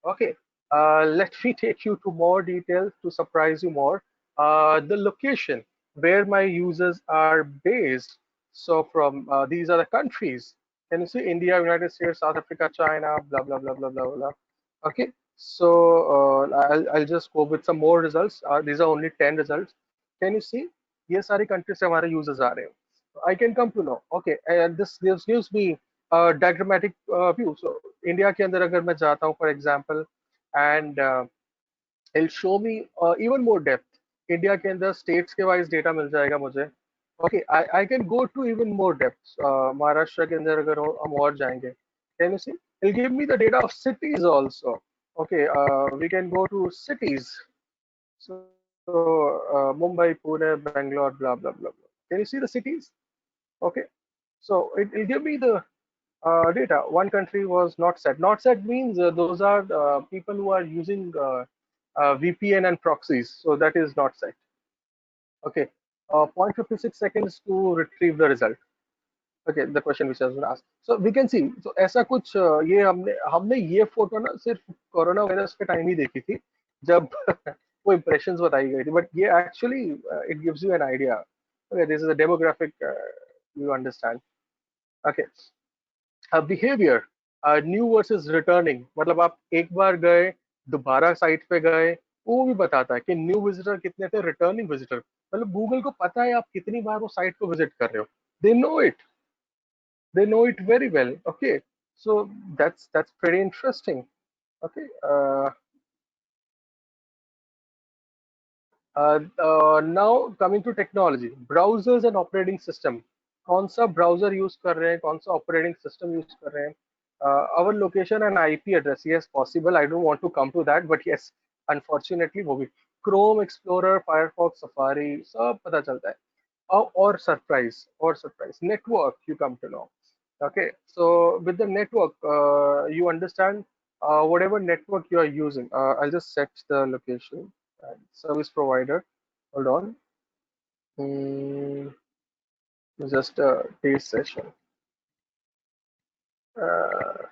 Okay, let me take you to more details to surprise you more. The location where my users are based. So from these are the countries. Can you see India, United States, South Africa, China, blah blah blah blah blah blah. Okay, so I'll just go with some more results. These are only 10 results. Can you see? ये सारी countries से हमारे users आ रहे हैं. I can come to know. Okay, and this gives me a diagrammatic view. So India के अंदर अगर मैं जाता हूँ, for example, and it'll show me even more depth. India के अंदर states के wise data मिल जाएगा मुझे. Okay, I can go to even more depth. Maharashtra के अंदर अगर हम और जाएंगे, can you see? It'll give me the data of cities also. Okay, we can go to cities. So Mumbai, Pune, Bangalore, blah blah blah blah. Can you see the cities? Okay, so it'll give me the data. One country was not set. Not set means those are people who are using VPN and proxies. So that is not set. Okay, 0.56 seconds to retrieve the result. Okay, the question which has been asked. So we can see. So ऐसा कुछ ये हमने हमने ये photo ना सिर्फ corona virus के time ही देखी थी, जब वो impressions बताई गई थी. But ये actually it gives you an idea. Okay, this is a demographic. You understand? Okay. Behaviour new versus returning, मतलब आप एक बार गए, दोबारा साइट पे गए, वो भी बताता है कि न्यू विजिटर कितने थे, रिटर्निंग विजिटर, मतलब गूगल को पता है आप कितनी बार वो साइट को विजिट कर रहे हो. They know it. They know it very well. Okay, so that's pretty interesting. Okay, now coming to technology, browsers and operating system. कौन सा browser use कर रहे हैं, कौन सा operating system use कर रहे हैं? Our location and IP address, yes, possible. I don't want to come to that, but yes, unfortunately, वो भी Chrome, Explorer, Firefox, Safari, सब पता चलता है. Or surprise, network you come to know. Okay, so with the network, you understand whatever network you are using. I'll just set the location and service provider. Hold on. Mm, just a day session. Uh,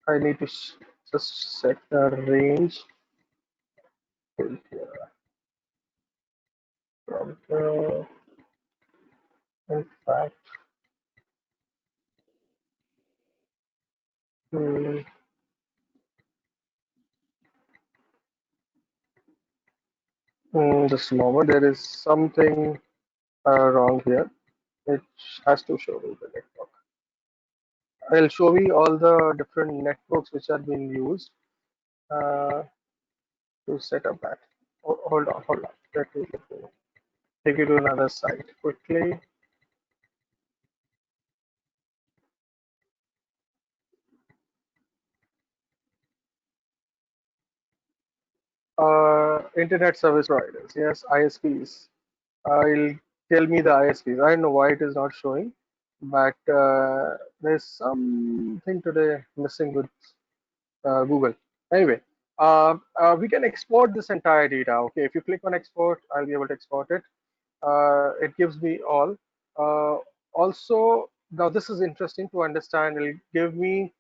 I need to just set the range from in fact. mm, just a moment. There is something wrong here. It has to show me the network. I'll show you all the different networks which are being used uh, to set up that. Hold on. Let me take you to another site quickly. Internet service providers, yes, ISPs. I'll tell me the ISPs. I don't know why it is not showing, but there's something today missing with Google. Anyway, we can export this entire data. Okay, if you click on export, I'll be able to export it. It gives me all. Uh, Also, now this is interesting to understand. It'll give me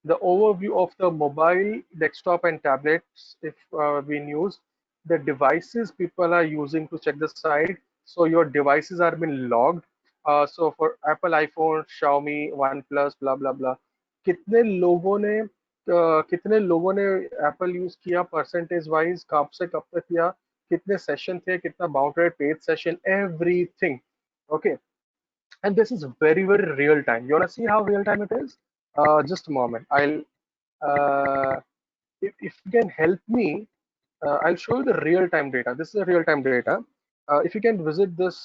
the overview of the mobile, desktop, and tablets if being used, the devices people are using to check the site. So your devices are being logged. So for Apple, iPhone, Xiaomi, OnePlus, blah blah blah. कितने लोगों ने कितने लोगों ने Apple use किया percentage wise, कब से कब तक किया, कितने सेशन थे, कितना bound rate, paid session, everything. Okay, and this is very real time. You want to see how real time it is? Just a moment. If you can help me, I'll show you the real time data. This is the real time data. If you can visit this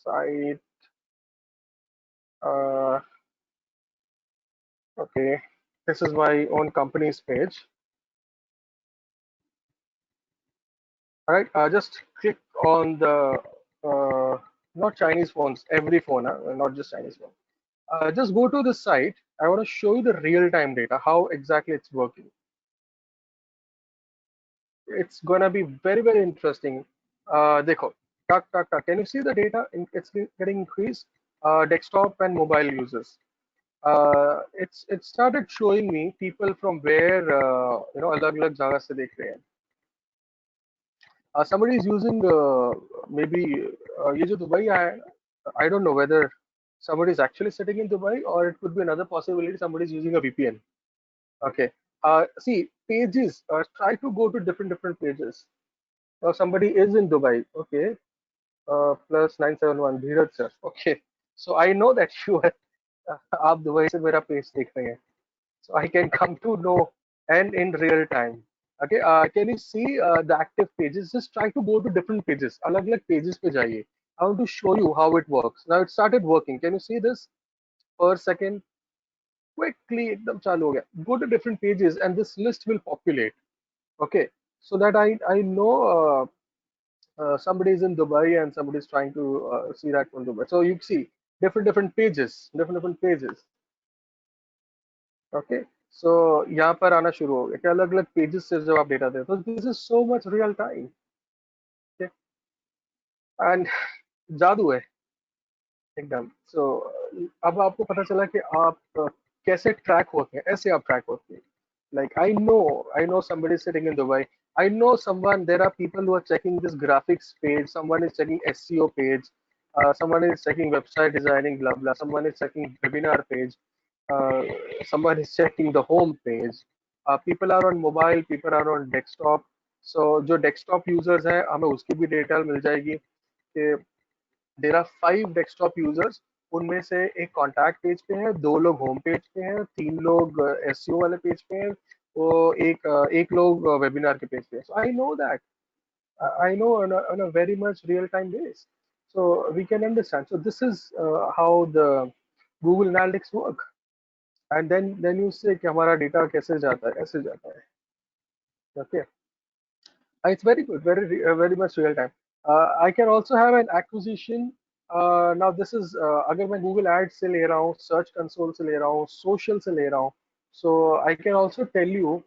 site, uh, okay, this is my own company's page. All right, just click on the not Chinese phones, every phone, not just Chinese phone. Just go to the site. I want to show you the real-time data, how exactly it's working. It's gonna be very interesting. Dekho, tak. Can you see the data? It's getting increased. Desktop and mobile users. It started showing me people from where अलग-अलग जगह से देख रहे हैं. Somebody is using maybe ये जो Dubai आया है, I don't know whether somebody is actually sitting in Dubai or it could be another possibility. Somebody is using a VPN. Okay. See, pages. Try to go to different pages. Somebody is in Dubai. Okay. Plus 971 Dheeraj sir. Okay. So I know that you are. आप Dubai से मेरा page देख रहे हैं. So I can come to know and in real time. Okay. Can you see the active pages? Just try to go to different pages. अलग-अलग pages पे जाइए. I want to show you how it works. Now it started working. Can you see this per second? Quickly एकदम चालू हो गया. Go to different pages and this list will populate. Okay, so that I know somebody is in Dubai and somebody is trying to see that from Dubai. So you see different pages, different pages. Okay, so यहाँ पर आना शुरू हो गया कि अलग-अलग pages से जब आप data देते हो, this is so much real time. Okay, and जादू है एकदम. So अब आपको पता चला कि आप कैसे ट्रैक होते हैं, ऐसे आप ट्रैक होते हैं. Like I know somebody sitting in Dubai. I know someone. There are people who are checking this graphics page. Someone is checking SEO page. Someone is checking website designing, blah blah. Someone is checking webinar page. Uh, Someone is checking the home page. People are on mobile. People are on desktop. So जो desktop users हैं, हमें उसकी भी data मिल जाएगी कि there are 5 desktop users, उनमें से एक कॉन्टैक्ट पेज पे है, 2 लोग होम पेज पे हैं, 3 लोग एसईओ वाले पेज पे हैं, वो एक लोग वेबिनार के पेज पे है. So I know that, I know on a very much real time base. So we can understand. So this is how the Google Analytics work. And then you say कि हमारा data कैसे जाता है, ऐसे जाता है. Okay. It's very good, very much real time. I can also have an acquisition. Now this is अगर मैं Google Ads से ले रहा हूँ, Search Console से ले रहा हूँ, Social से ले रहा हूँ, so I can also tell you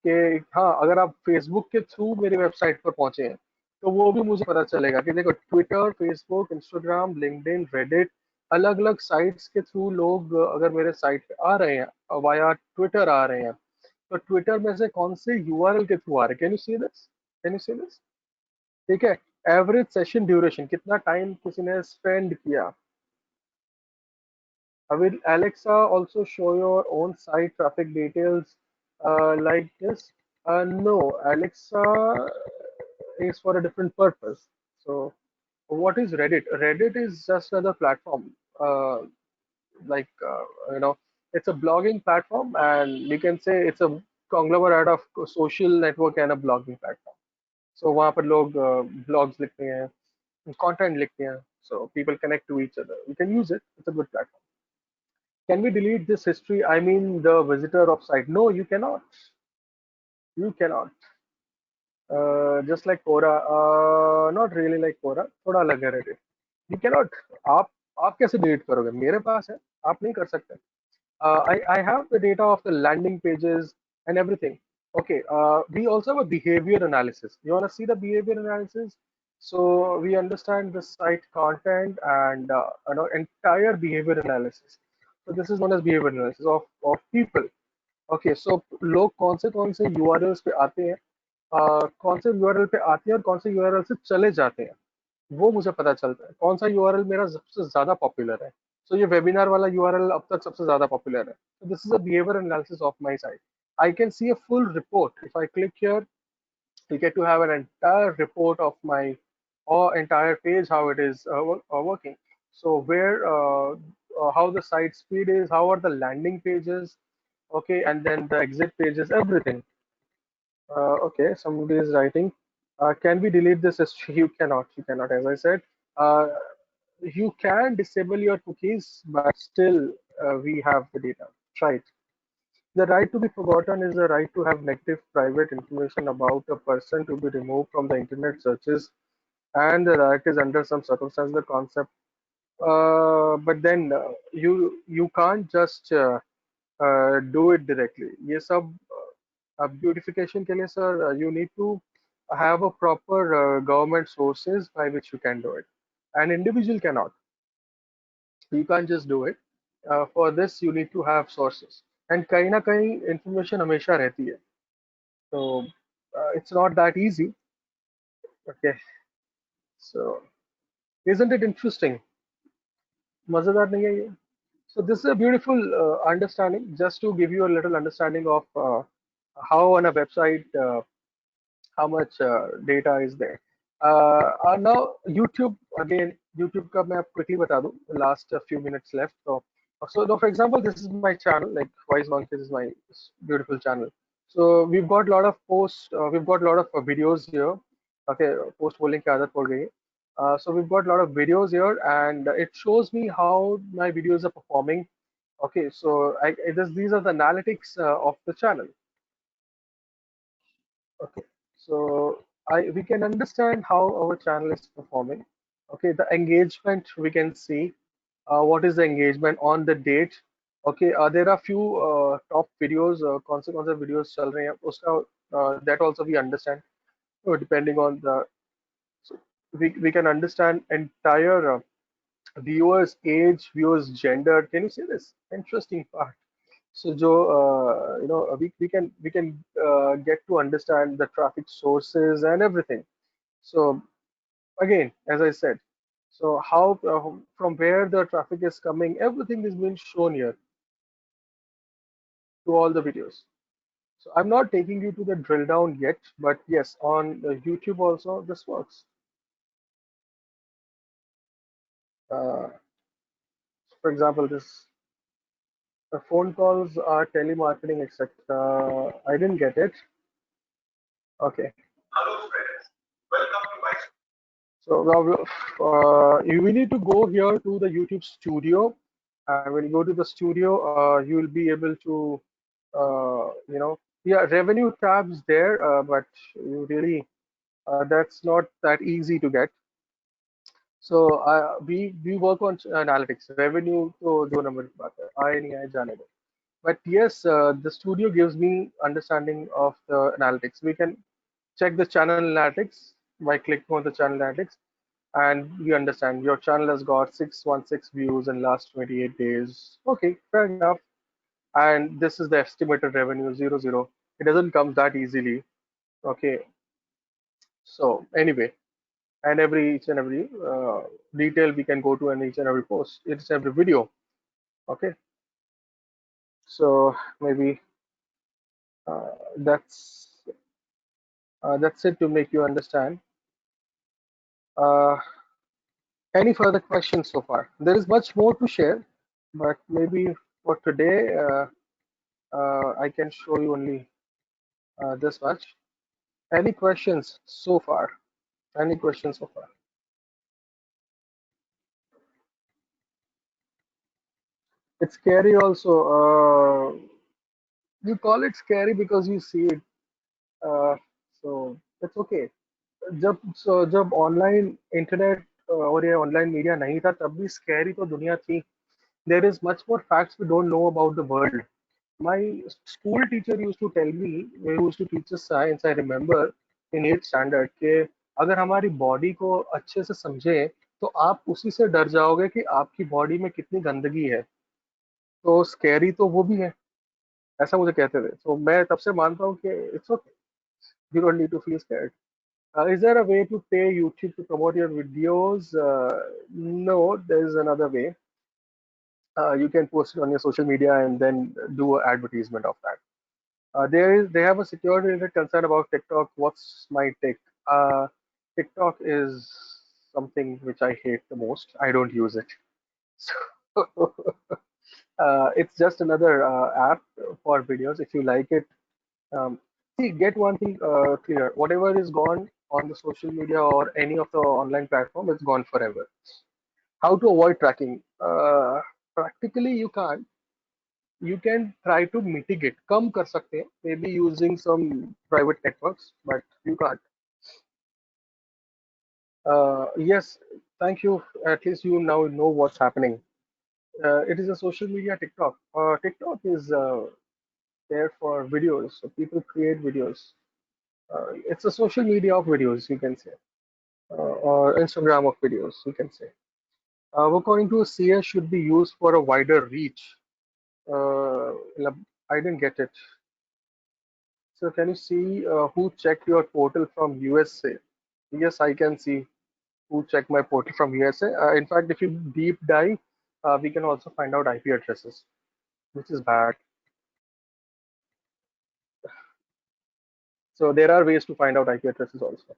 कि हाँ अगर आप Facebook के थ्रू मेरी वेबसाइट पर पहुंचे हैं तो वो भी मुझे पता चलेगा कि देखो Twitter, Facebook, Instagram, LinkedIn, Reddit, अलग अलग साइट्स के थ्रू लोग अगर मेरे साइट पे आ रहे हैं वाया ट्विटर आ रहे हैं, तो ट्विटर में से कौन से यूआरएल के थ्रू आ रहे हैं. Can you see this, can you see this. ठीक है. एवरेज सेशन ड्यूरेशन, कितना टाइम किसी ने स्पेंड किया. Will Alexa also show your own site traffic details like this? No, Alexa is for a different purpose. So, what is Reddit? Reddit is just another platform. Like, it's a blogging platform, and you can say it's a conglomerate of social network and a blogging platform. So, वहाँ पर लोग blogs लिखते हैं, content लिखते हैं. So, people connect to each other. You can use it. It's a good platform. Can we delete this history? I mean, the visitor of site. No, you cannot. You cannot. Just like Quora, not really like Quora. थोड़ा अलग है Reddit. You cannot. आप कैसे delete करोगे? मेरे पास है. आप नहीं कर सकते. I have the data of the landing pages and everything. Okay. We also have a behavior analysis. You want to see the behavior analysis? So we understand the site content and entire behavior analysis. So this is known as behavior analysis of people. Okay so लोग कौन से URLs पे आते हैं, कौन से URL पे आते हैं और कौन से यूआरएल से चले जाते हैं, वो मुझे पता चलता है. कौन सा यूआरएल मेरा सबसे ज्यादा पॉपुलर है. सो ये वेबिनार वाला यूआरएल अब तक सबसे ज्यादा पॉपुलर है. So this is a behavior analysis of my site. I can see a full report. If I click here, you get to have an entire report of my or entire page, how it is working. So where how the site speed is, how are the landing pages, okay, and then the exit pages, everything. Okay, somebody is writing, can we delete this history? You cannot, as I said. uh, you can disable your cookies, but still we have the data. Try it. The right to be forgotten is the right to have negative private information about a person to be removed from the internet searches, and the right is under some circumstances the concept. But then you can't just do it directly. ये सब beautification के लिए sir, you need to have a proper government sources by which you can do it. An individual cannot. You can't just do it. For this you need to have sources. And कहीं ना कहीं information हमेशा रहती है. So it's not that easy. Okay. So isn't it interesting? मजेदार नहीं है ये? So this is a beautiful understanding, just to give you a little understanding of how on a website how much data is there. Now YouTube again. YouTube का मैं आप quickly बता दूँ. Last few minutes left. So now, for example, this is my channel. Like Wise Monkeys is my beautiful channel. So we've got a lot of posts. We've got a lot of videos here. Okay, post बोलने की आदत पड़ गई है. So we've got a lot of videos here, and it shows me how my videos are performing. Okay, so these are the analytics of the channel. Okay, so we can understand how our channel is performing. Okay, the engagement we can see. What is the engagement on the date? Okay, there are few top videos, कौन से videos चल रहे हैं उसका, that also we understand. So depending on the, so we can understand entire viewers age, viewers gender. Can you see this interesting part? So जो we can get to understand the traffic sources and everything. So again, as I said, so how from where the traffic is coming, everything is being shown here to all the videos. So I'm not taking you to the drill down yet, but yes, on YouTube also this works. Uh, for example, this phone calls are telemarketing, etc. I didn't get it. Okay. So now we need to go here to the YouTube studio. And when you go to the studio, you will be able to, yeah, revenue tabs there, but you really that's not that easy to get. So we work on analytics. Revenue तो दो number की बात है, आए नहीं आए जाने दो. But yes, the studio gives me understanding of the analytics. We can check the channel analytics by clicking on the channel analytics, and we understand your channel has got 616 views in last 28 days. Okay, fair enough. And this is the estimated revenue 00. It doesn't come that easily. Okay, so anyway, and every each and every detail we can go to in each and every post, it's every video. Okay, so maybe uh, that's that's it to make you understand. uh, any further questions so far? There is much more to share, but maybe for today I can show you only this much. Any questions so far? Any questions so far? It's scary also. You call it scary because you see it, uh, so it's okay. जब online internet और ये online media नहीं था तब भी scary तो दुनिया थी. There is much more facts we don't know about the world. My school teacher used to tell me, who used to teach us science, I remember in 8th standard, कि अगर हमारी बॉडी को अच्छे से समझे तो आप उसी से डर जाओगे कि आपकी बॉडी में कितनी गंदगी है. तो स्कैरी तो वो भी है, ऐसा मुझे कहते थे. तो मैं तब से मानता हूँ कि it's okay, you don't need to feel scared. Is there a way to pay YouTube to promote your videos? No, there is another way. You can post it on your social media and then do an advertisement of that. They have a security related concern about TikTok. What's my take? TikTok is something which I hate the most. I don't use it. So it's just another app for videos. If you like it, um, see, get one thing clear. Whatever is gone on the social media or any of the online platform, it's gone forever. How to avoid tracking? Practically, you can't. You can try to mitigate. कम कर सकते हैं, maybe using some private networks, but you can't. Yes, thank you. At least you now know what's happening. It is a social media TikTok. TikTok is there for videos, so people create videos. It's a social media of videos, you can say, or Instagram of videos, you can say. According to CS, should be used for a wider reach. I didn't get it. So can you see who checked your portal from USA? Yes, I can see who checked my portal from USA. In fact, if you deep dive, we can also find out IP addresses, which is bad. So there are ways to find out IP addresses also.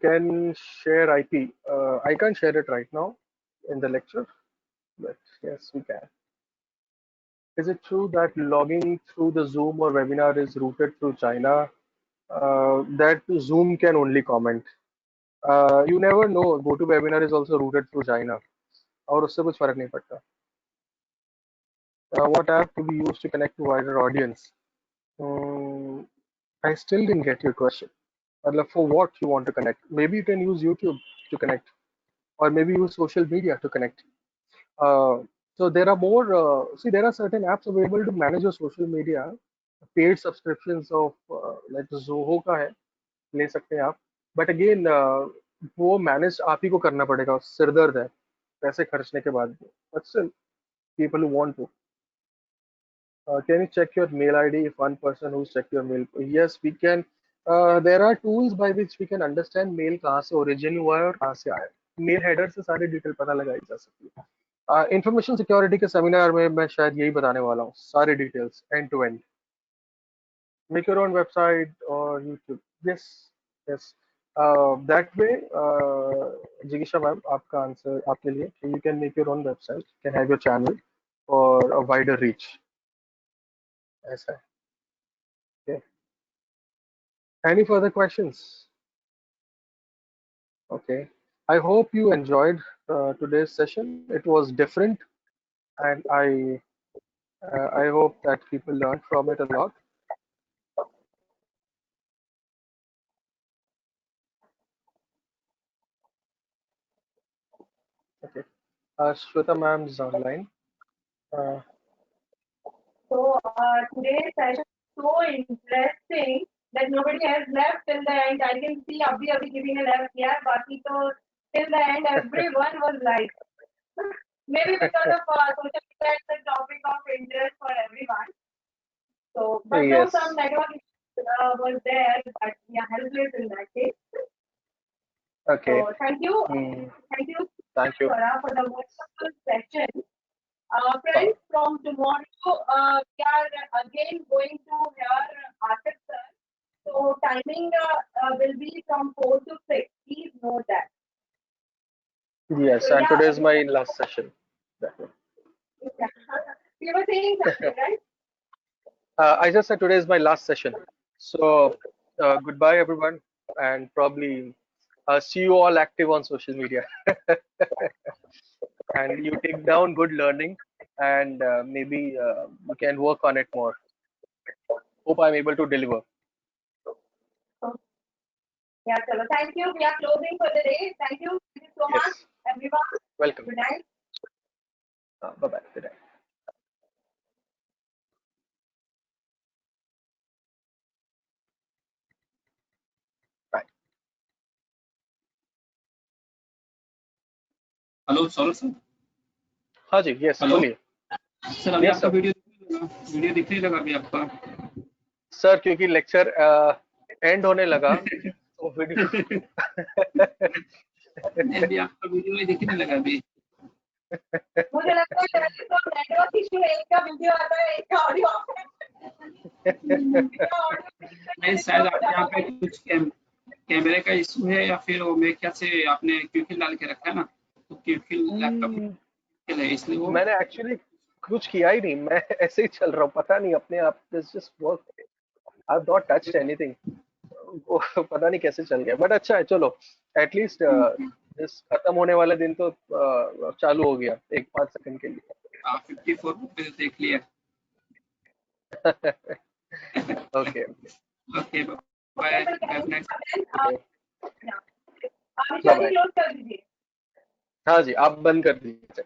Can share IP. I can't share it right now in the lecture, but yes, we can. Is it true that logging through the Zoom or webinar is routed through China? That Zoom can only comment. You never know. GoToWebinar is also routed through China. और उससे कुछ फर्क नहीं पड़ता. What app to be used to connect to wider audience? I still didn't get your question. For what you want to connect? Maybe you can use YouTube to connect, or maybe use social media to connect. So there are more. See, there are certain apps available to manage your social media. Paid subscriptions of like Zoho का है, ले सकते हैं आप. But again, वो manage आप ही को करना पड़ेगा. सिर दर्द है पैसे खर्चने के बाद भी. But still, people who want to. Can you check your mail ID if one person who's checked your mail? Yes, we can. There are tools by which we can understand mail कहाँ से origin हुआ है और कहाँ से आया. Mail header से सारी डिटेल पता लगाई जा सकती है. इंफॉर्मेशन सिक्योरिटी के सेमिनार में मैं शायद यही बताने वाला हूँ, सारी details end to end. Make your own website or YouTube. Yes, yes. That way, Jigisha ma'am, आपका आंसर आपके लिए, you can make your own website, you can have your channel for a wider reach. ऐसा है. Okay. Any further questions? Okay. I hope you enjoyed today's session. It was different, and I hope that people learned from it a lot. Okay. Shweta ma'am is online. Uh, So today's session is so interesting that nobody has left till the end. I can see Abhi giving a left. Yeah, Baki so till the end everyone was like maybe because of social media it's a topic of interest for everyone. So but no, yes. some network was there, but yeah, helpless in that case. Okay. So thank you, Thank you. Swara, for the wonderful session. Friends, from tomorrow, we are again going to hear Asif sir. So timing will be from 4 to 6. Please note that. Yes, So, and yeah, today is my last session. you were saying something, right? I just said today is my last session. So goodbye, everyone, and probably see you all active on social media. And you take down good learning, and maybe we can work on it more. Hope I'm able to deliver. Yeah, chalo. Thank you. We are closing for the day. Thank you. Thank you so Yes. much, everyone. Welcome. Good night. Bye bye. Good night. Bye. Hello Saurabh sir. हाँ जी. Yes. Hello बोलिए. Sir. अभी Yes, आपका sir. Video दिखने लगा अभी आपका. Sir क्योंकि lecture and होने लगा तो वीडियो अभी आपका वीडियो में दिखने लगा अभी. मुझे लगता है पहले तो नेटवर्क इशू है, एक का वीडियो आता है, एक का ऑडियो आता है. नहीं, शायद आपके यहाँ पे कुछ कैमरे का इशू है, या फिर वो मेरे ख्याल से आपने क्यूकिल डाल के रखा है ना, तो क्यूकिल लैपटॉप है इसलिए वो. मैंने एक्चुअली कुछ किया ही नहीं, मैं ऐसे ही चल रहा हूँ, पता नहीं अपने आप just work. I have not touched anything. पता नहीं कैसे चल गया, बट अच्छा है. चलो एटलीस्ट इस खत्म होने वाले दिन तो चालू हो गया 1-5 सेकंड के लिए. 54 पे देख लिया. ओके. Okay bye. आप क्लोज कर दीजिए. हाँ जी, आप बंद कर दीजिए.